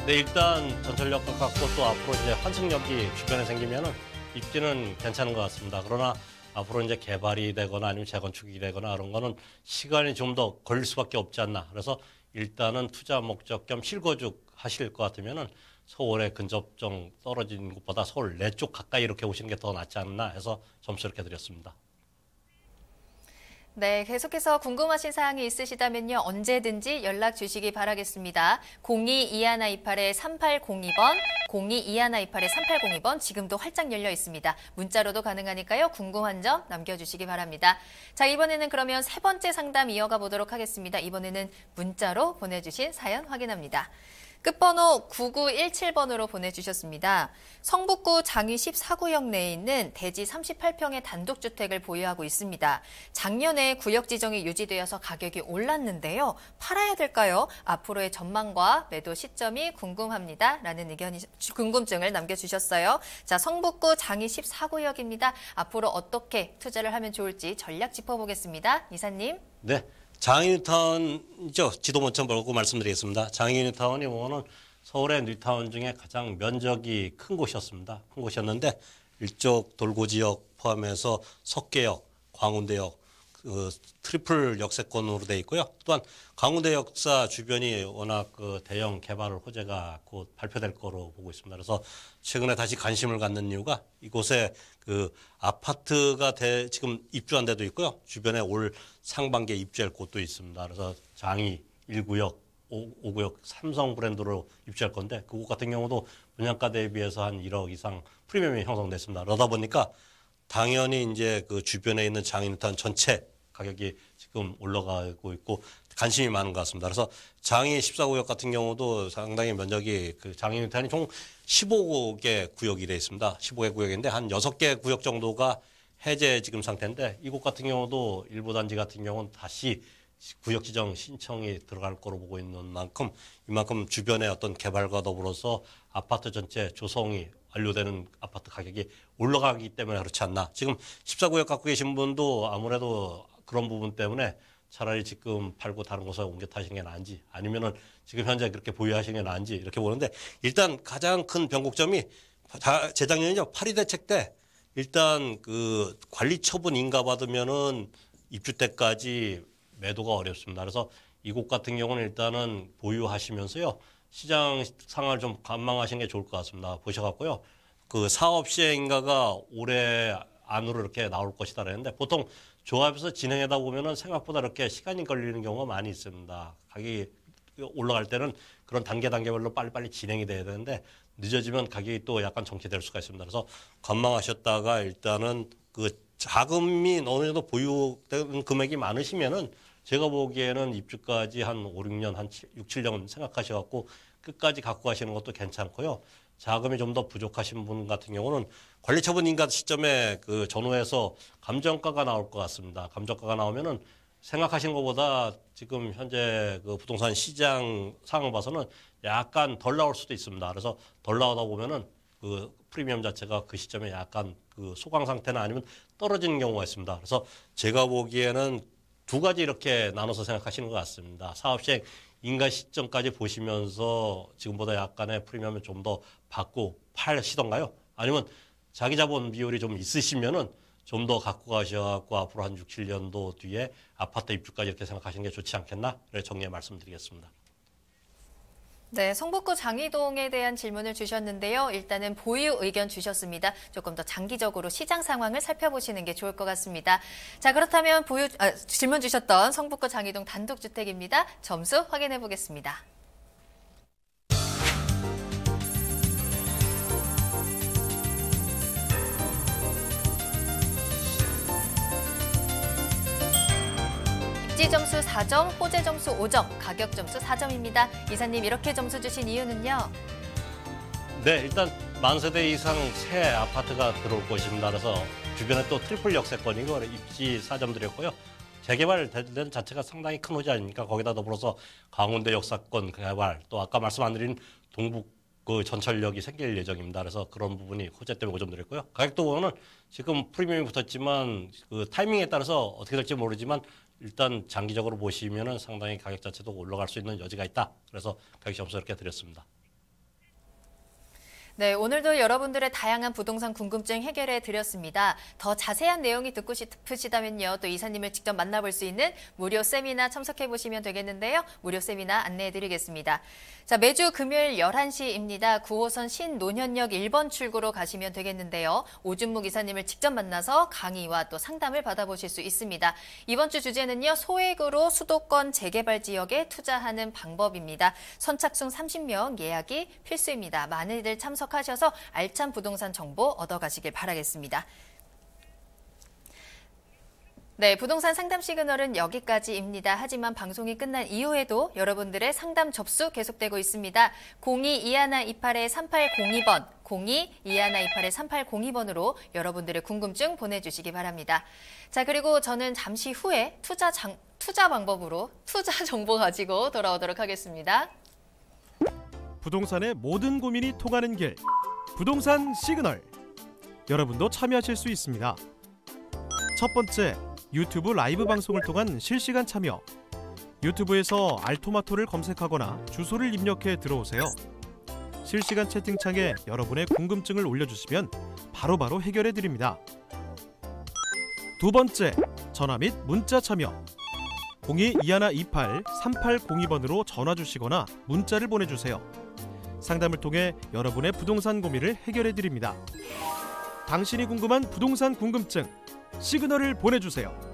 네, 일단 전철역 가깝고 또 앞으로 이제 환승역이 주변에 생기면은 입지는 괜찮은 것 같습니다. 그러나 앞으로 이제 개발이 되거나 아니면 재건축이 되거나 그런 거는 시간이 좀 더 걸릴 수밖에 없지 않나. 그래서 일단은 투자 목적 겸 실거주 하실 것 같으면은 서울에 근접 좀 떨어진 곳보다 서울 내 쪽 가까이 이렇게 오시는 게 더 낫지 않나 해서 점수 이렇게 드렸습니다. 네, 계속해서 궁금하신 사항이 있으시다면요. 언제든지 연락 주시기 바라겠습니다. 022128-3802번, 022128-3802번 지금도 활짝 열려 있습니다. 문자로도 가능하니까요. 궁금한 점 남겨주시기 바랍니다. 자, 이번에는 그러면 세 번째 상담 이어가 보도록 하겠습니다. 이번에는 문자로 보내주신 사연 확인합니다. 끝번호 9917번으로 보내주셨습니다. 성북구 장위 14구역 내에 있는 대지 38평의 단독주택을 보유하고 있습니다. 작년에 구역 지정이 유지되어서 가격이 올랐는데요. 팔아야 될까요? 앞으로의 전망과 매도 시점이 궁금합니다. 라는 궁금증을 남겨주셨어요. 자, 성북구 장위 14구역입니다. 앞으로 어떻게 투자를 하면 좋을지 전략 짚어보겠습니다. 이사님. 네. 장위 뉴타운이죠. 지도 먼저 보고 말씀드리겠습니다. 장위 뉴타운이 보면은 서울의 뉴타운 중에 가장 면적이 큰 곳이었습니다. 큰 곳이었는데 일쪽 돌고 지역 포함해서 석계역, 광운대역, 트리플 역세권으로 돼 있고요. 또한 광운대 역사 주변이 워낙 대형 개발 호재가 곧 발표될 거로 보고 있습니다. 그래서 최근에 다시 관심을 갖는 이유가 이곳에 아파트가 지금 입주한 데도 있고요. 주변에 올 상반기에 입주할 곳도 있습니다. 그래서 장위 1구역, 5구역 삼성 브랜드로 입주할 건데 그곳 같은 경우도 분양가 대비해서 한 1억 이상 프리미엄이 형성됐습니다. 그러다 보니까 당연히 이제 그 주변에 있는 장위 뉴타운 전체 가격이 지금 올라가고 있고 관심이 많은 것 같습니다. 그래서 장위 14구역 같은 경우도 상당히 면적이 장위 뉴타운이 총 15개 구역이 되어 있습니다. 15개 구역인데 한 6개 구역 정도가 해제 지금 상태인데 이곳 같은 경우도 일부 단지 같은 경우는 다시 구역 지정 신청이 들어갈 거로 보고 있는 만큼 이만큼 주변의 어떤 개발과 더불어서 아파트 전체 조성이 완료되는 아파트 가격이 올라가기 때문에 그렇지 않나. 지금 14구역 갖고 계신 분도 아무래도 그런 부분 때문에 차라리 지금 팔고 다른 곳에 옮겨 타시는 게 나은지 아니면은 지금 현재 그렇게 보유하시는 게 나은지 이렇게 보는데 일단 가장 큰 변곡점이 재작년이죠. 8.2 대책 때 일단 관리 처분 인가받으면은 입주 때까지 매도가 어렵습니다. 그래서 이곳 같은 경우는 일단은 보유하시면서요. 시장 상황을 좀 관망하시는 게 좋을 것 같습니다. 보셔갖고요. 사업 시행인가가 올해 안으로 이렇게 나올 것이다 그랬는데 보통 조합에서 진행하다 보면은 생각보다 이렇게 시간이 걸리는 경우가 많이 있습니다. 가격이 올라갈 때는 그런 단계별로 빨리빨리 진행이 돼야 되는데 늦어지면 가격이 또 약간 정체될 수가 있습니다. 그래서 관망하셨다가 일단은 자금이 어느 정도 보유된 금액이 많으시면은 제가 보기에는 입주까지 한 5, 6년, 한 6, 7년 생각하셔갖고 끝까지 갖고 가시는 것도 괜찮고요. 자금이 좀 더 부족하신 분 같은 경우는 관리처분 인가 시점에 전후에서 감정가가 나올 것 같습니다. 감정가가 나오면은 생각하신 것보다 지금 현재 부동산 시장 상황을 봐서는 약간 덜 나올 수도 있습니다. 그래서 덜 나오다 보면은 프리미엄 자체가 그 시점에 약간 소강 상태나 아니면 떨어지는 경우가 있습니다. 그래서 제가 보기에는 두 가지 이렇게 나눠서 생각하시는 것 같습니다. 사업 시행 인가 시점까지 보시면서 지금보다 약간의 프리미엄을 좀 더 받고 파시던가요? 아니면 자기 자본 비율이 좀 있으시면은 좀 더 갖고 가셔갖고 앞으로 한 6, 7년도 뒤에 아파트 입주까지 이렇게 생각하시는 게 좋지 않겠나? 그래 정리해 말씀드리겠습니다. 네, 성북구 장이동에 대한 질문을 주셨는데요. 일단은 보유 의견 주셨습니다. 조금 더 장기적으로 시장 상황을 살펴보시는 게 좋을 것 같습니다. 자, 그렇다면 질문 주셨던 성북구 장이동 단독주택입니다. 점수 확인해 보겠습니다. 입지 점수 4점, 호재 점수 5점, 가격 점수 4점입니다. 이사님 이렇게 점수 주신 이유는요? 네, 일단 만세대 이상 새 아파트가 들어올 것입니다. 그래서 주변에 또 트리플 역세권이고 입지 4점 드렸고요. 재개발된 자체가 상당히 큰 호재 아닙니까? 거기다 더불어서 강원도 역사권 개발, 또 아까 말씀 안 드린 동북 그 전철역이 생길 예정입니다. 그래서 그런 부분이 호재 때문에 5점 드렸고요. 가격도 보면은 지금 프리미엄이 붙었지만 그 타이밍에 따라서 어떻게 될지 모르지만 일단 장기적으로 보시면은 상당히 가격 자체도 올라갈 수 있는 여지가 있다. 그래서 가격 점수 이렇게 드렸습니다. 네, 오늘도 여러분들의 다양한 부동산 궁금증 해결해 드렸습니다. 더 자세한 내용이 듣고 싶으시다면요. 또 이사님을 직접 만나볼 수 있는 무료 세미나 참석해 보시면 되겠는데요. 무료 세미나 안내해 드리겠습니다. 자, 매주 금요일 11시입니다. 9호선 신논현역 1번 출구로 가시면 되겠는데요. 오준묵 이사님을 직접 만나서 강의와 또 상담을 받아보실 수 있습니다. 이번 주 주제는요. 소액으로 수도권 재개발 지역에 투자하는 방법입니다. 선착순 30명 예약이 필수입니다. 많이들 참석하셔서 알찬 부동산 정보 얻어가시길 바라겠습니다. 네, 부동산 상담 시그널은 여기까지입니다. 하지만 방송이 끝난 이후에도 여러분들의 상담 접수 계속되고 있습니다. 02-2128-3802번, 02-2128-3802번으로 여러분들의 궁금증 보내주시기 바랍니다. 자, 그리고 저는 잠시 후에 투자 방법으로 투자 정보 가지고 돌아오도록 하겠습니다. 부동산의 모든 고민이 통하는 길, 부동산 시그널. 여러분도 참여하실 수 있습니다. 첫 번째, 유튜브 라이브 방송을 통한 실시간 참여. 유튜브에서 알토마토를 검색하거나 주소를 입력해 들어오세요. 실시간 채팅창에 여러분의 궁금증을 올려주시면 바로바로 해결해 드립니다. 두 번째, 전화 및 문자 참여. 02-2128-3802번으로 전화 주시거나 문자를 보내주세요. 상담을 통해 여러분의 부동산 고민을 해결해 드립니다. 당신이 궁금한 부동산 궁금증, 시그널을 보내주세요.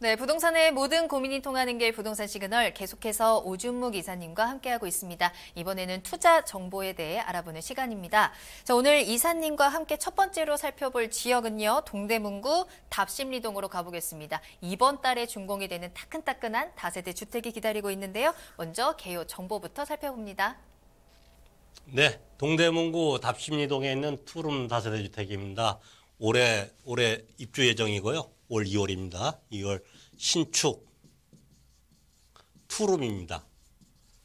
네, 부동산의 모든 고민이 통하는 길 부동산 시그널 계속해서 오준묵 이사님과 함께하고 있습니다. 이번에는 투자 정보에 대해 알아보는 시간입니다. 자, 오늘 이사님과 함께 첫 번째로 살펴볼 지역은요. 동대문구 답심리동으로 가보겠습니다. 이번 달에 준공이 되는 따끈따끈한 다세대 주택이 기다리고 있는데요. 먼저 개요 정보부터 살펴봅니다. 네, 동대문구 답심리동에 있는 투룸 다세대 주택입니다. 올해 입주 예정이고요. 올 2월입니다. 2월 신축 투룸입니다.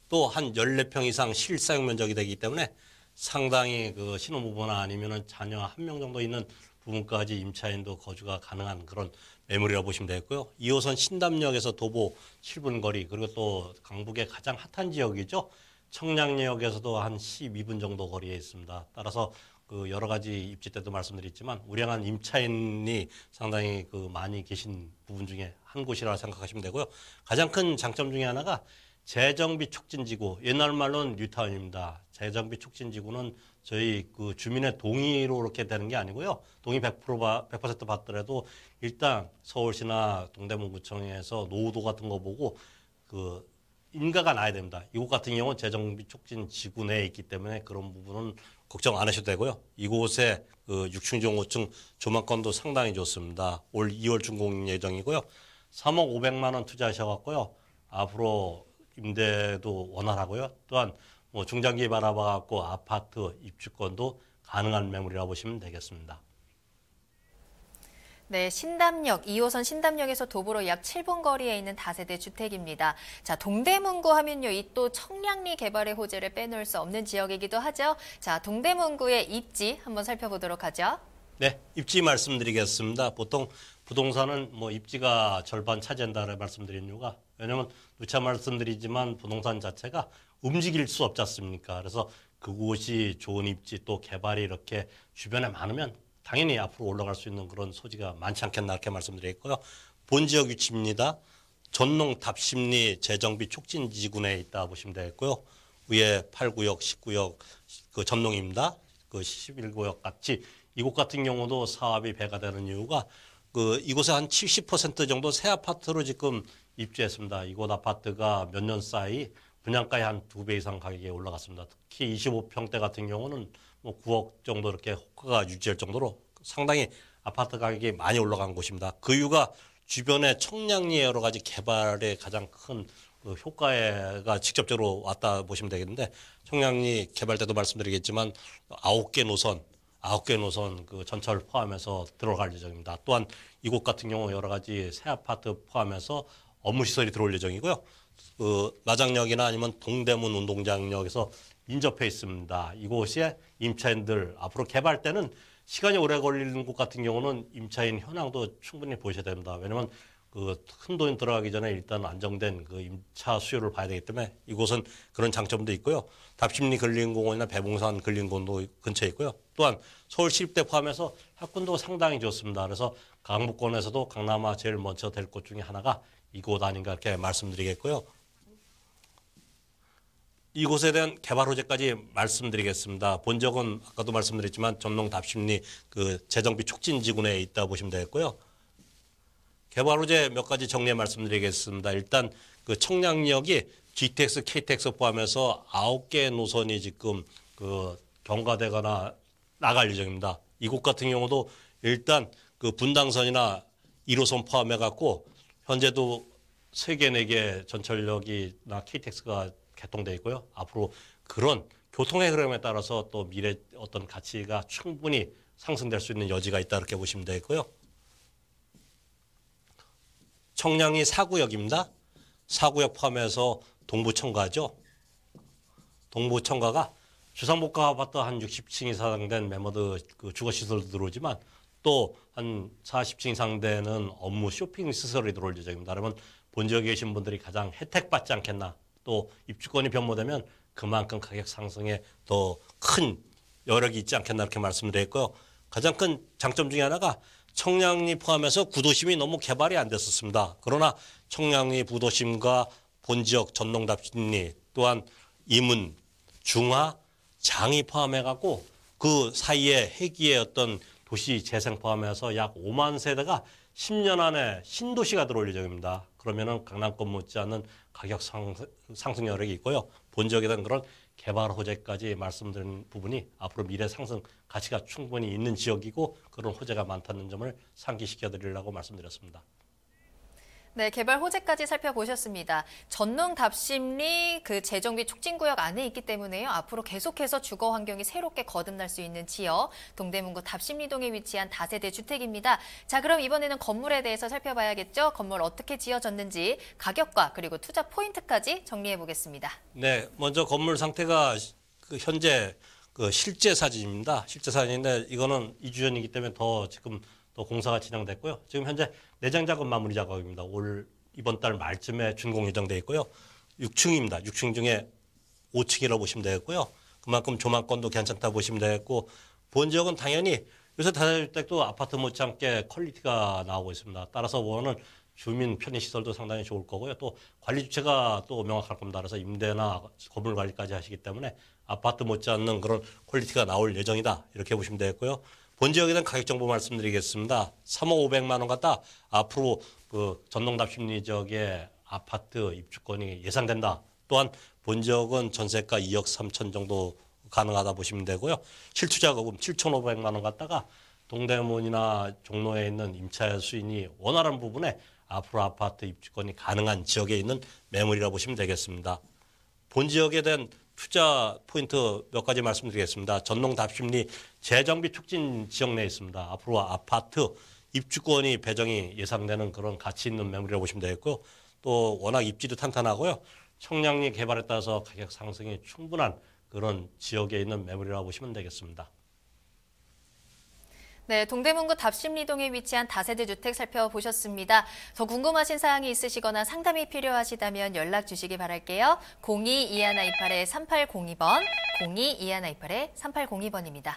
또 한 14평 이상 실사용 면적이 되기 때문에 상당히 그 신혼부부나 아니면은 자녀 1명 정도 있는 부분까지 임차인도 거주가 가능한 그런 매물이라고 보시면 되겠고요. 2호선 신담역에서 도보 7분 거리, 그리고 또 강북의 가장 핫한 지역이죠. 청량역에서도 한 12분 정도 거리에 있습니다. 따라서 그 여러 가지 입지 때도 말씀드렸지만 우량한 임차인이 상당히 그 많이 계신 부분 중에 한 곳이라 생각하시면 되고요. 가장 큰 장점 중에 하나가 재정비 촉진지구, 옛날 말로는 뉴타운입니다. 재정비 촉진지구는 저희 그 주민의 동의로 이렇게 되는 게 아니고요. 동의 100% 받더라도 일단 서울시나 동대문구청에서 노후도 같은 거 보고 그 인가가 나야 됩니다. 이곳 같은 경우는 재정비 촉진 지구 내에 있기 때문에 그런 부분은 걱정 안 하셔도 되고요. 이곳에 그 6층, 5층 조망권도 상당히 좋습니다. 올 2월 준공 예정이고요. 3억 500만 원 투자하셔갖고요. 앞으로 임대도 원활하고요. 또한 뭐 중장기 바라봐갖고 아파트 입주권도 가능한 매물이라고 보시면 되겠습니다. 네, 신담역, 2호선 신담역에서 도보로 약 7분 거리에 있는 다세대 주택입니다. 자, 동대문구 하면요, 이 또 청량리 개발의 호재를 빼놓을 수 없는 지역이기도 하죠. 자, 동대문구의 입지 한번 살펴보도록 하죠. 네, 입지 말씀드리겠습니다. 보통 부동산은 뭐 입지가 절반 차지한다고 말씀드린 이유가 왜냐하면 누차 말씀드리지만 부동산 자체가 움직일 수 없지 않습니까? 그래서 그곳이 좋은 입지 또 개발이 이렇게 주변에 많으면 당연히 앞으로 올라갈 수 있는 그런 소지가 많지 않겠나 이렇게 말씀드리겠고요. 본 지역 위치입니다. 전농 답심리 재정비 촉진지구내에 있다 보시면 되겠고요. 위에 8구역, 10구역 그 전농입니다. 그 11구역 같이 이곳 같은 경우도 사업이 배가 되는 이유가 그 이곳에 한 70% 정도 새 아파트로 지금 입주했습니다. 이곳 아파트가 몇 년 사이 분양가의 한 2배 이상 가격이 올라갔습니다. 특히 25평대 같은 경우는 뭐 9억 정도 이렇게 호가가 유지할 정도로 상당히 아파트 가격이 많이 올라간 곳입니다. 그 이유가 주변에 청량리의 여러 가지 개발에 가장 큰 그 효과가 직접적으로 왔다 보시면 되겠는데 청량리 개발 때도 말씀드리겠지만 9개 노선 그 전철 포함해서 들어갈 예정입니다. 또한 이곳 같은 경우 여러 가지 새 아파트 포함해서 업무 시설이 들어올 예정이고요. 그 마장역이나 아니면 동대문 운동장역에서 인접해 있습니다. 이곳에 임차인들 앞으로 개발 때는 시간이 오래 걸리는 곳 같은 경우는 임차인 현황도 충분히 보셔야 됩니다. 왜냐하면 그 큰 돈 들어가기 전에 일단 안정된 그 임차 수요를 봐야 되기 때문에 이곳은 그런 장점도 있고요. 답심리 근린공원이나 배봉산 근린공원도 근처에 있고요. 또한 서울시립대 포함해서 학군도 상당히 좋습니다. 그래서 강북권에서도 강남화 제일 먼저 될 곳 중에 하나가 이곳 아닌가 이렇게 말씀드리겠고요. 이곳에 대한 개발 호재까지 말씀드리겠습니다. 본 적은 아까도 말씀드렸지만 전농 답심리 그 재정비 촉진지구내에 있다 보시면 되겠고요. 개발 호재 몇 가지 정리해 말씀드리겠습니다. 일단 그 청량역이 GTX, KTX 포함해서 9개 노선이 지금 그 경과되거나 나갈 예정입니다. 이곳 같은 경우도 일단 그 분당선이나 1호선 포함해 갖고 현재도 3개, 4개 전철역이나 KTX가 개통돼 있고요. 앞으로 그런 교통의 흐름에 따라서 또 미래 어떤 가치가 충분히 상승될 수 있는 여지가 있다 이렇게 보시면 되겠고요. 청량리 4구역입니다. 4구역 포함해서 동부청가죠. 동부청가가 주상복합 아파트 한 60층 이상 된 매머드 그 주거시설도 들어오지만 또 한 40층 이상 되는 업무 쇼핑 시설이 들어올 예정입니다. 그러면 본 지역에 계신 분들이 가장 혜택받지 않겠나. 또 입주권이 변모되면 그만큼 가격 상승에 더 큰 여력이 있지 않겠나 이렇게 말씀드렸고요. 가장 큰 장점 중에 하나가 청량리 포함해서 구도심이 너무 개발이 안 됐었습니다. 그러나 청량리 부도심과 본지역 전농답심리 또한 이문, 중화, 장이 포함해갖고 그 사이에 회기의 어떤 도시 재생 포함해서 약 5만 세대가 10년 안에 신도시가 들어올 예정입니다. 그러면은 강남권 못지않은 가격 상승 여력이 있고요. 본지역에 대한 그런 개발 호재까지 말씀드린 부분이 앞으로 미래 상승 가치가 충분히 있는 지역이고 그런 호재가 많다는 점을 상기시켜 드리려고 말씀드렸습니다. 네, 개발 호재까지 살펴보셨습니다. 전농 답심리 그 재정비 촉진구역 안에 있기 때문에요. 앞으로 계속해서 주거 환경이 새롭게 거듭날 수 있는 지역, 동대문구 답심리동에 위치한 다세대 주택입니다. 자, 그럼 이번에는 건물에 대해서 살펴봐야겠죠. 건물 어떻게 지어졌는지 가격과 그리고 투자 포인트까지 정리해 보겠습니다. 네, 먼저 건물 상태가 그 현재 그 실제 사진입니다. 실제 사진인데 이거는 2주 전이기 때문에 더 지금 또 공사가 진행됐고요. 지금 현재 내장 작업 마무리 작업입니다. 이번 달 말쯤에 준공 예정돼 있고요. 6층입니다. 6층 중에 5층이라고 보시면 되겠고요. 그만큼 조망권도 괜찮다 보시면 되겠고 본 지역은 당연히 요새 다세대주택도 아파트 못지않게 퀄리티가 나오고 있습니다. 따라서 원하는 주민 편의시설도 상당히 좋을 거고요. 또 관리 주체가 또 명확할 겁니다. 그래서 임대나 건물 관리까지 하시기 때문에 아파트 못지않는 그런 퀄리티가 나올 예정이다. 이렇게 보시면 되겠고요. 본 지역에 대한 가격 정보 말씀드리겠습니다. 3억 500만 원 갖다 앞으로 그 전농답심리 지역의 아파트 입주권이 예상된다. 또한 본 지역은 전세가 2억 3천 정도 가능하다 보시면 되고요. 실투자금은 7,500만 원 갖다가 동대문이나 종로에 있는 임차 수인이 원활한 부분에 앞으로 아파트 입주권이 가능한 지역에 있는 매물이라고 보시면 되겠습니다. 본 지역에 대한 투자 포인트 몇 가지 말씀드리겠습니다. 전농답심리 재정비 촉진 지역 내에 있습니다. 앞으로 아파트 입주권이 배정이 예상되는 그런 가치 있는 매물이라고 보시면 되겠고요. 또 워낙 입지도 탄탄하고요. 청량리 개발에 따라서 가격 상승이 충분한 그런 지역에 있는 매물이라고 보시면 되겠습니다. 네, 동대문구 답심리동에 위치한 다세대 주택 살펴보셨습니다. 더 궁금하신 사항이 있으시거나 상담이 필요하시다면 연락 주시기 바랄게요. 02-2128-3802번, 02-2128-3802번입니다.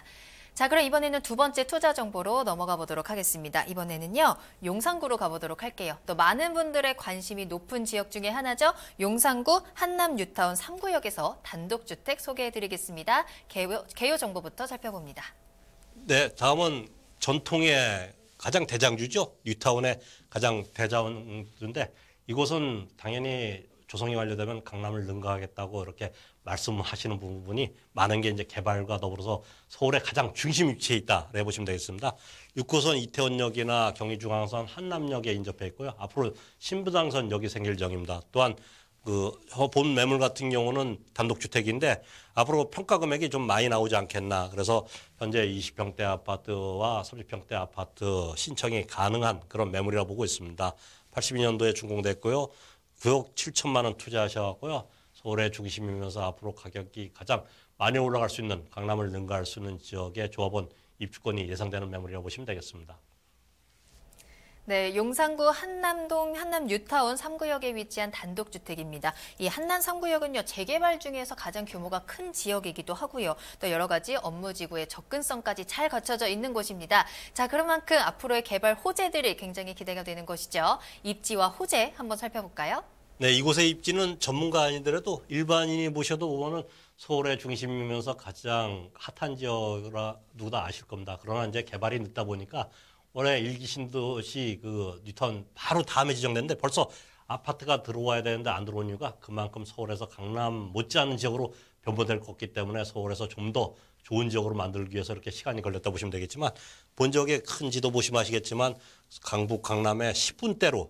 자, 그럼 이번에는 두 번째 투자 정보로 넘어가 보도록 하겠습니다. 이번에는요, 용산구로 가보도록 할게요. 또 많은 분들의 관심이 높은 지역 중에 하나죠. 용산구 한남 뉴타운 3구역에서 단독주택 소개해드리겠습니다. 개요 정보부터 살펴봅니다. 네, 다음은 전통의 가장 대장주죠. 뉴타운의 가장 대장주인데 이곳은 당연히 조성이 완료되면 강남을 능가하겠다고 이렇게 말씀하시는 부분이 많은 게 이제 개발과 더불어서 서울의 가장 중심 위치에 있다. 해 보시면 되겠습니다. 6호선 이태원역이나 경의중앙선 한남역에 인접해 있고요. 앞으로 신부당선역이 생길 예정입니다. 또한 본 매물 같은 경우는 단독주택인데 앞으로 평가 금액이 좀 많이 나오지 않겠나. 그래서 현재 20평대 아파트와 30평대 아파트 신청이 가능한 그런 매물이라고 보고 있습니다. 82년도에 준공됐고요. 9억 7천만 원 투자하셔갖고요. 서울의 중심이면서 앞으로 가격이 가장 많이 올라갈 수 있는 강남을 능가할 수 있는 지역에 조합원 입주권이 예상되는 매물이라고 보시면 되겠습니다. 네, 용산구 한남동 한남 뉴타운 3구역에 위치한 단독주택입니다. 이 한남 3구역은요, 재개발 중에서 가장 규모가 큰 지역이기도 하고요. 또 여러 가지 업무지구의 접근성까지 잘 갖춰져 있는 곳입니다. 자, 그런 만큼 앞으로의 개발 호재들이 굉장히 기대가 되는 것이죠. 입지와 호재 한번 살펴볼까요? 네, 이곳의 입지는 전문가 아니더라도 일반인이 보셔도 보면은 서울의 중심이면서 가장 핫한 지역이라 누구나 아실 겁니다. 그러나 이제 개발이 늦다 보니까 올해 일기 신도시 뉴타운 바로 다음에 지정됐는데 벌써 아파트가 들어와야 되는데 안 들어온 이유가 그만큼 서울에서 강남 못지않은 지역으로 변모될 것 같기 때문에 서울에서 좀 더 좋은 지역으로 만들기 위해서 이렇게 시간이 걸렸다 보시면 되겠지만 본 지역의 큰 지도 보시면 아시겠지만 강북 강남에 10분대로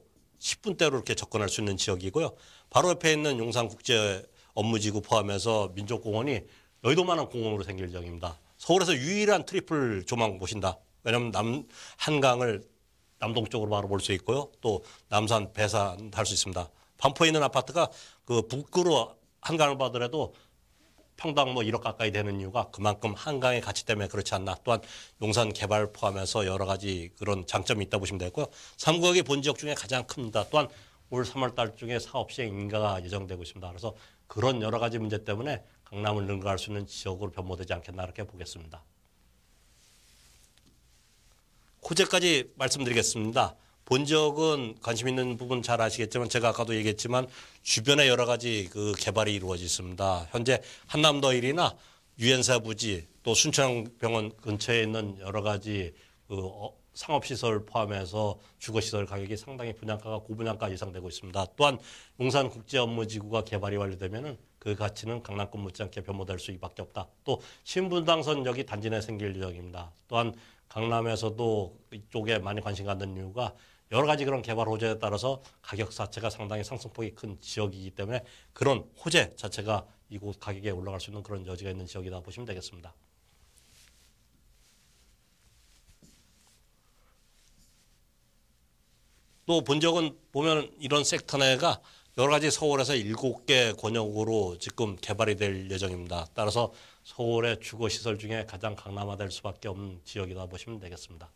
이렇게 접근할 수 있는 지역이고요. 바로 옆에 있는 용산국제 업무지구 포함해서 민족공원이 여의도만한 공원으로 생길 예정입니다. 서울에서 유일한 트리플 조망 보신다. 왜냐하면 한강을 남동쪽으로 바로 볼 수 있고요. 또 남산, 배산 할 수 있습니다. 반포에 있는 아파트가 북구로 한강을 봐더라도 평당 1억 가까이 되는 이유가 그만큼 한강의 가치 때문에 그렇지 않나. 또한 용산 개발 포함해서 여러 가지 그런 장점이 있다 보시면 되고요. 3구역의 본 지역 중에 가장 큽니다. 또한 올 3월 달 중에 사업 시행 인가가 예정되고 있습니다. 그래서 그런 여러 가지 문제 때문에 강남을 능가할 수 있는 지역으로 변모되지 않겠나 이렇게 보겠습니다. 호재까지 말씀드리겠습니다. 본 지역은 관심 있는 부분 잘 아시겠지만 제가 아까도 얘기했지만 주변에 여러 가지 개발이 이루어져 있습니다. 현재 한남더 1이나 유엔사 부지 또 순천병원 근처에 있는 여러 가지 상업시설 포함해서 주거시설 가격이 상당히 분양가가 고분양가 예상되고 있습니다. 또한 용산국제업무지구가 개발이 완료되면 그 가치는 강남권 못지않게 변모될 수밖에 없다. 또 신분당선역이 단지 내 생길 예정입니다. 또한 강남에서도 이쪽에 많이 관심 갖는 이유가 여러 가지 그런 개발 호재에 따라서 가격 자체가 상당히 상승폭이 큰 지역이기 때문에 그런 호재 자체가 이곳 가격에 올라갈 수 있는 그런 여지가 있는 지역이다 보시면 되겠습니다. 또 본 지역은 보면 이런 섹터 내가 여러 가지 서울에서 7개 권역으로 지금 개발이 될 예정입니다. 따라서 서울의 주거시설 중에 가장 강남화될 수밖에 없는 지역이다 보시면 되겠습니다.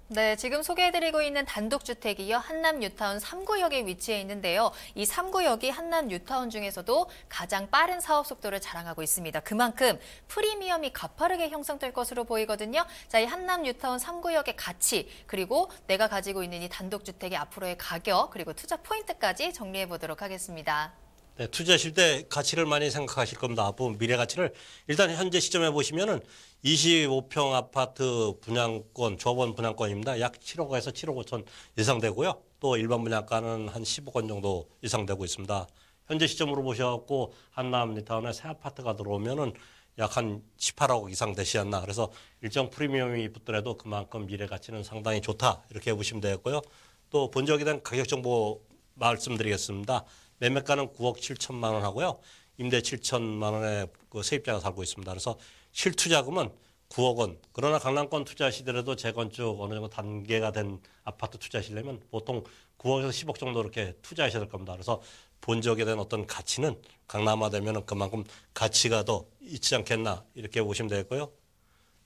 네, 지금 소개해드리고 있는 단독주택이요. 한남 뉴타운 3구역에 위치해 있는데요. 이 3구역이 한남 뉴타운 중에서도 가장 빠른 사업 속도를 자랑하고 있습니다. 그만큼 프리미엄이 가파르게 형성될 것으로 보이거든요. 자, 이 한남 뉴타운 3구역의 가치, 그리고 내가 가지고 있는 이 단독주택의 앞으로의 가격, 그리고 투자 포인트까지 정리해 보도록 하겠습니다. 네, 투자하실 때 가치를 많이 생각하실 겁니다. 앞으로 미래 가치를 일단 현재 시점에 보시면은 25평 아파트 분양권, 조합원 분양권입니다. 약 7억에서 7억 5천 예상되고요. 또 일반 분양가는 한 10억 원 정도 예상되고 있습니다. 현재 시점으로 보셔갖고 한남 뉴타운에 새 아파트가 들어오면은 약 한 18억 이상 되지 않나. 그래서 일정 프리미엄이 붙더라도 그만큼 미래 가치는 상당히 좋다. 이렇게 보시면 되겠고요. 또 본 지역에 대한 가격 정보 말씀드리겠습니다. 매매가는 9억 7천만 원 하고요. 임대 7천만 원의 세입자가 살고 있습니다. 그래서 실투자금은 9억 원. 그러나 강남권 투자하시더라도 재건축 어느 정도 단계가 된 아파트 투자하시려면 보통 9억에서 10억 정도 이렇게 투자하셔야 될 겁니다. 그래서 본 지역에 대한 어떤 가치는 강남화되면 그만큼 가치가 더 있지 않겠나 이렇게 보시면 되겠고요.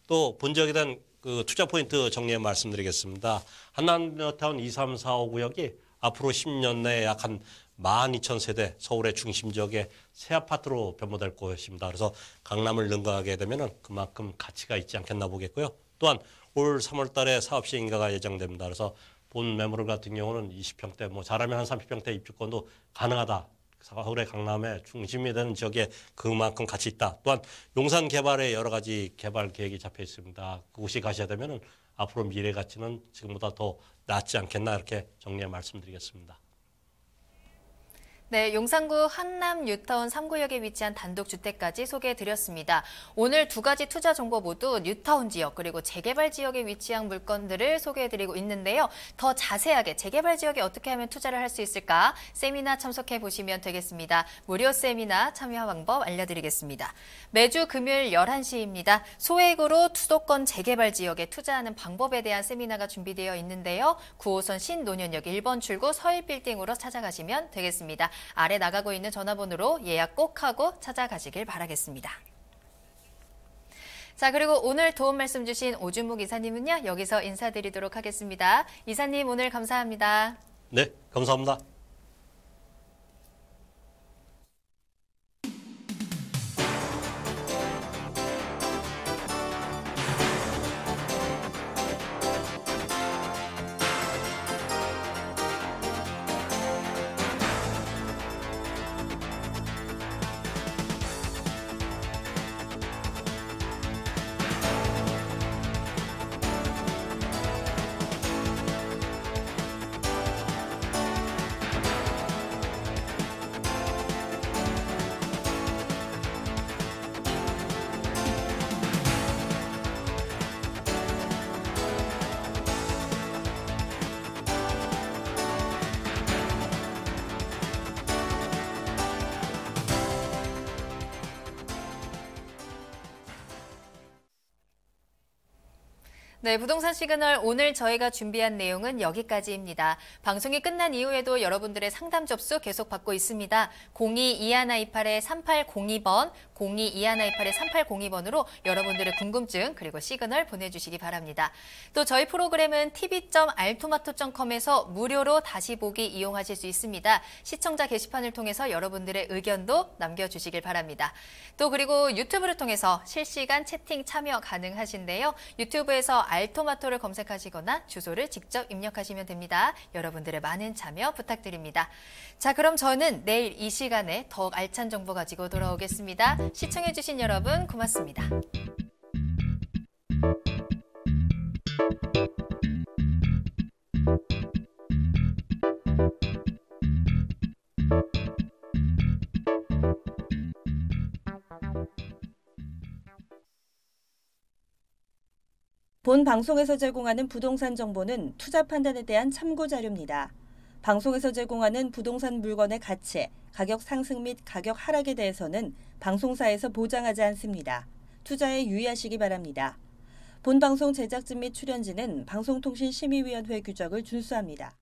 또 본지역에 대한 그 투자 포인트 정리해 말씀드리겠습니다. 한남뉴타운 2, 3, 4, 5 구역이 앞으로 10년 내에 약 한 12,000세대 서울의 중심 지역의 새 아파트로 변모될 것입니다. 그래서 강남을 능가하게 되면 그만큼 가치가 있지 않겠나 보겠고요. 또한 올 3월 달에 사업 시행인가가 예정됩니다. 그래서 본 매물 같은 경우는 20평대, 뭐 잘하면 한 30평대 입주권도 가능하다. 서울의 강남의 중심이 되는 지역에 그만큼 가치 있다. 또한 용산 개발에 여러 가지 개발 계획이 잡혀 있습니다. 그곳이 가셔야 되면 앞으로 미래 가치는 지금보다 더 낫지 않겠나 이렇게 정리해 말씀드리겠습니다. 네, 용산구 한남 뉴타운 3구역에 위치한 단독주택까지 소개해드렸습니다. 오늘 두 가지 투자 정보 모두 뉴타운 지역 그리고 재개발 지역에 위치한 물건들을 소개해드리고 있는데요. 더 자세하게 재개발 지역에 어떻게 하면 투자를 할 수 있을까 세미나 참석해보시면 되겠습니다. 무료 세미나 참여 방법 알려드리겠습니다. 매주 금요일 11시입니다. 소액으로 수도권 재개발 지역에 투자하는 방법에 대한 세미나가 준비되어 있는데요. 9호선 신논현역 1번 출구 서일빌딩으로 찾아가시면 되겠습니다. 아래 나가고 있는 전화번호로 예약 꼭 하고 찾아가시길 바라겠습니다. 자, 그리고 오늘 도움 말씀 주신 오준묵 이사님은요, 여기서 인사드리도록 하겠습니다. 이사님 오늘 감사합니다. 네, 감사합니다. 네, 부동산 시그널 오늘 저희가 준비한 내용은 여기까지입니다. 방송이 끝난 이후에도 여러분들의 상담 접수 계속 받고 있습니다. 022128-3802번, 022128-3802번으로 여러분들의 궁금증 그리고 시그널 보내주시기 바랍니다. 또 저희 프로그램은 tv.altomato.com에서 무료로 다시 보기 이용하실 수 있습니다. 시청자 게시판을 통해서 여러분들의 의견도 남겨주시길 바랍니다. 또 그리고 유튜브를 통해서 실시간 채팅 참여 가능하신데요. 유튜브에서 알토마토를 검색하시거나 주소를 직접 입력하시면 됩니다. 여러분들의 많은 참여 부탁드립니다. 자, 그럼 저는 내일 이 시간에 더욱 알찬 정보 가지고 돌아오겠습니다. 시청해주신 여러분 고맙습니다. 본 방송에서 제공하는 부동산 정보는 투자 판단에 대한 참고 자료입니다. 방송에서 제공하는 부동산 물건의 가치, 가격 상승 및 가격 하락에 대해서는 방송사에서 보장하지 않습니다. 투자에 유의하시기 바랍니다. 본 방송 제작진 및 출연진은 방송통신심의위원회 규정을 준수합니다.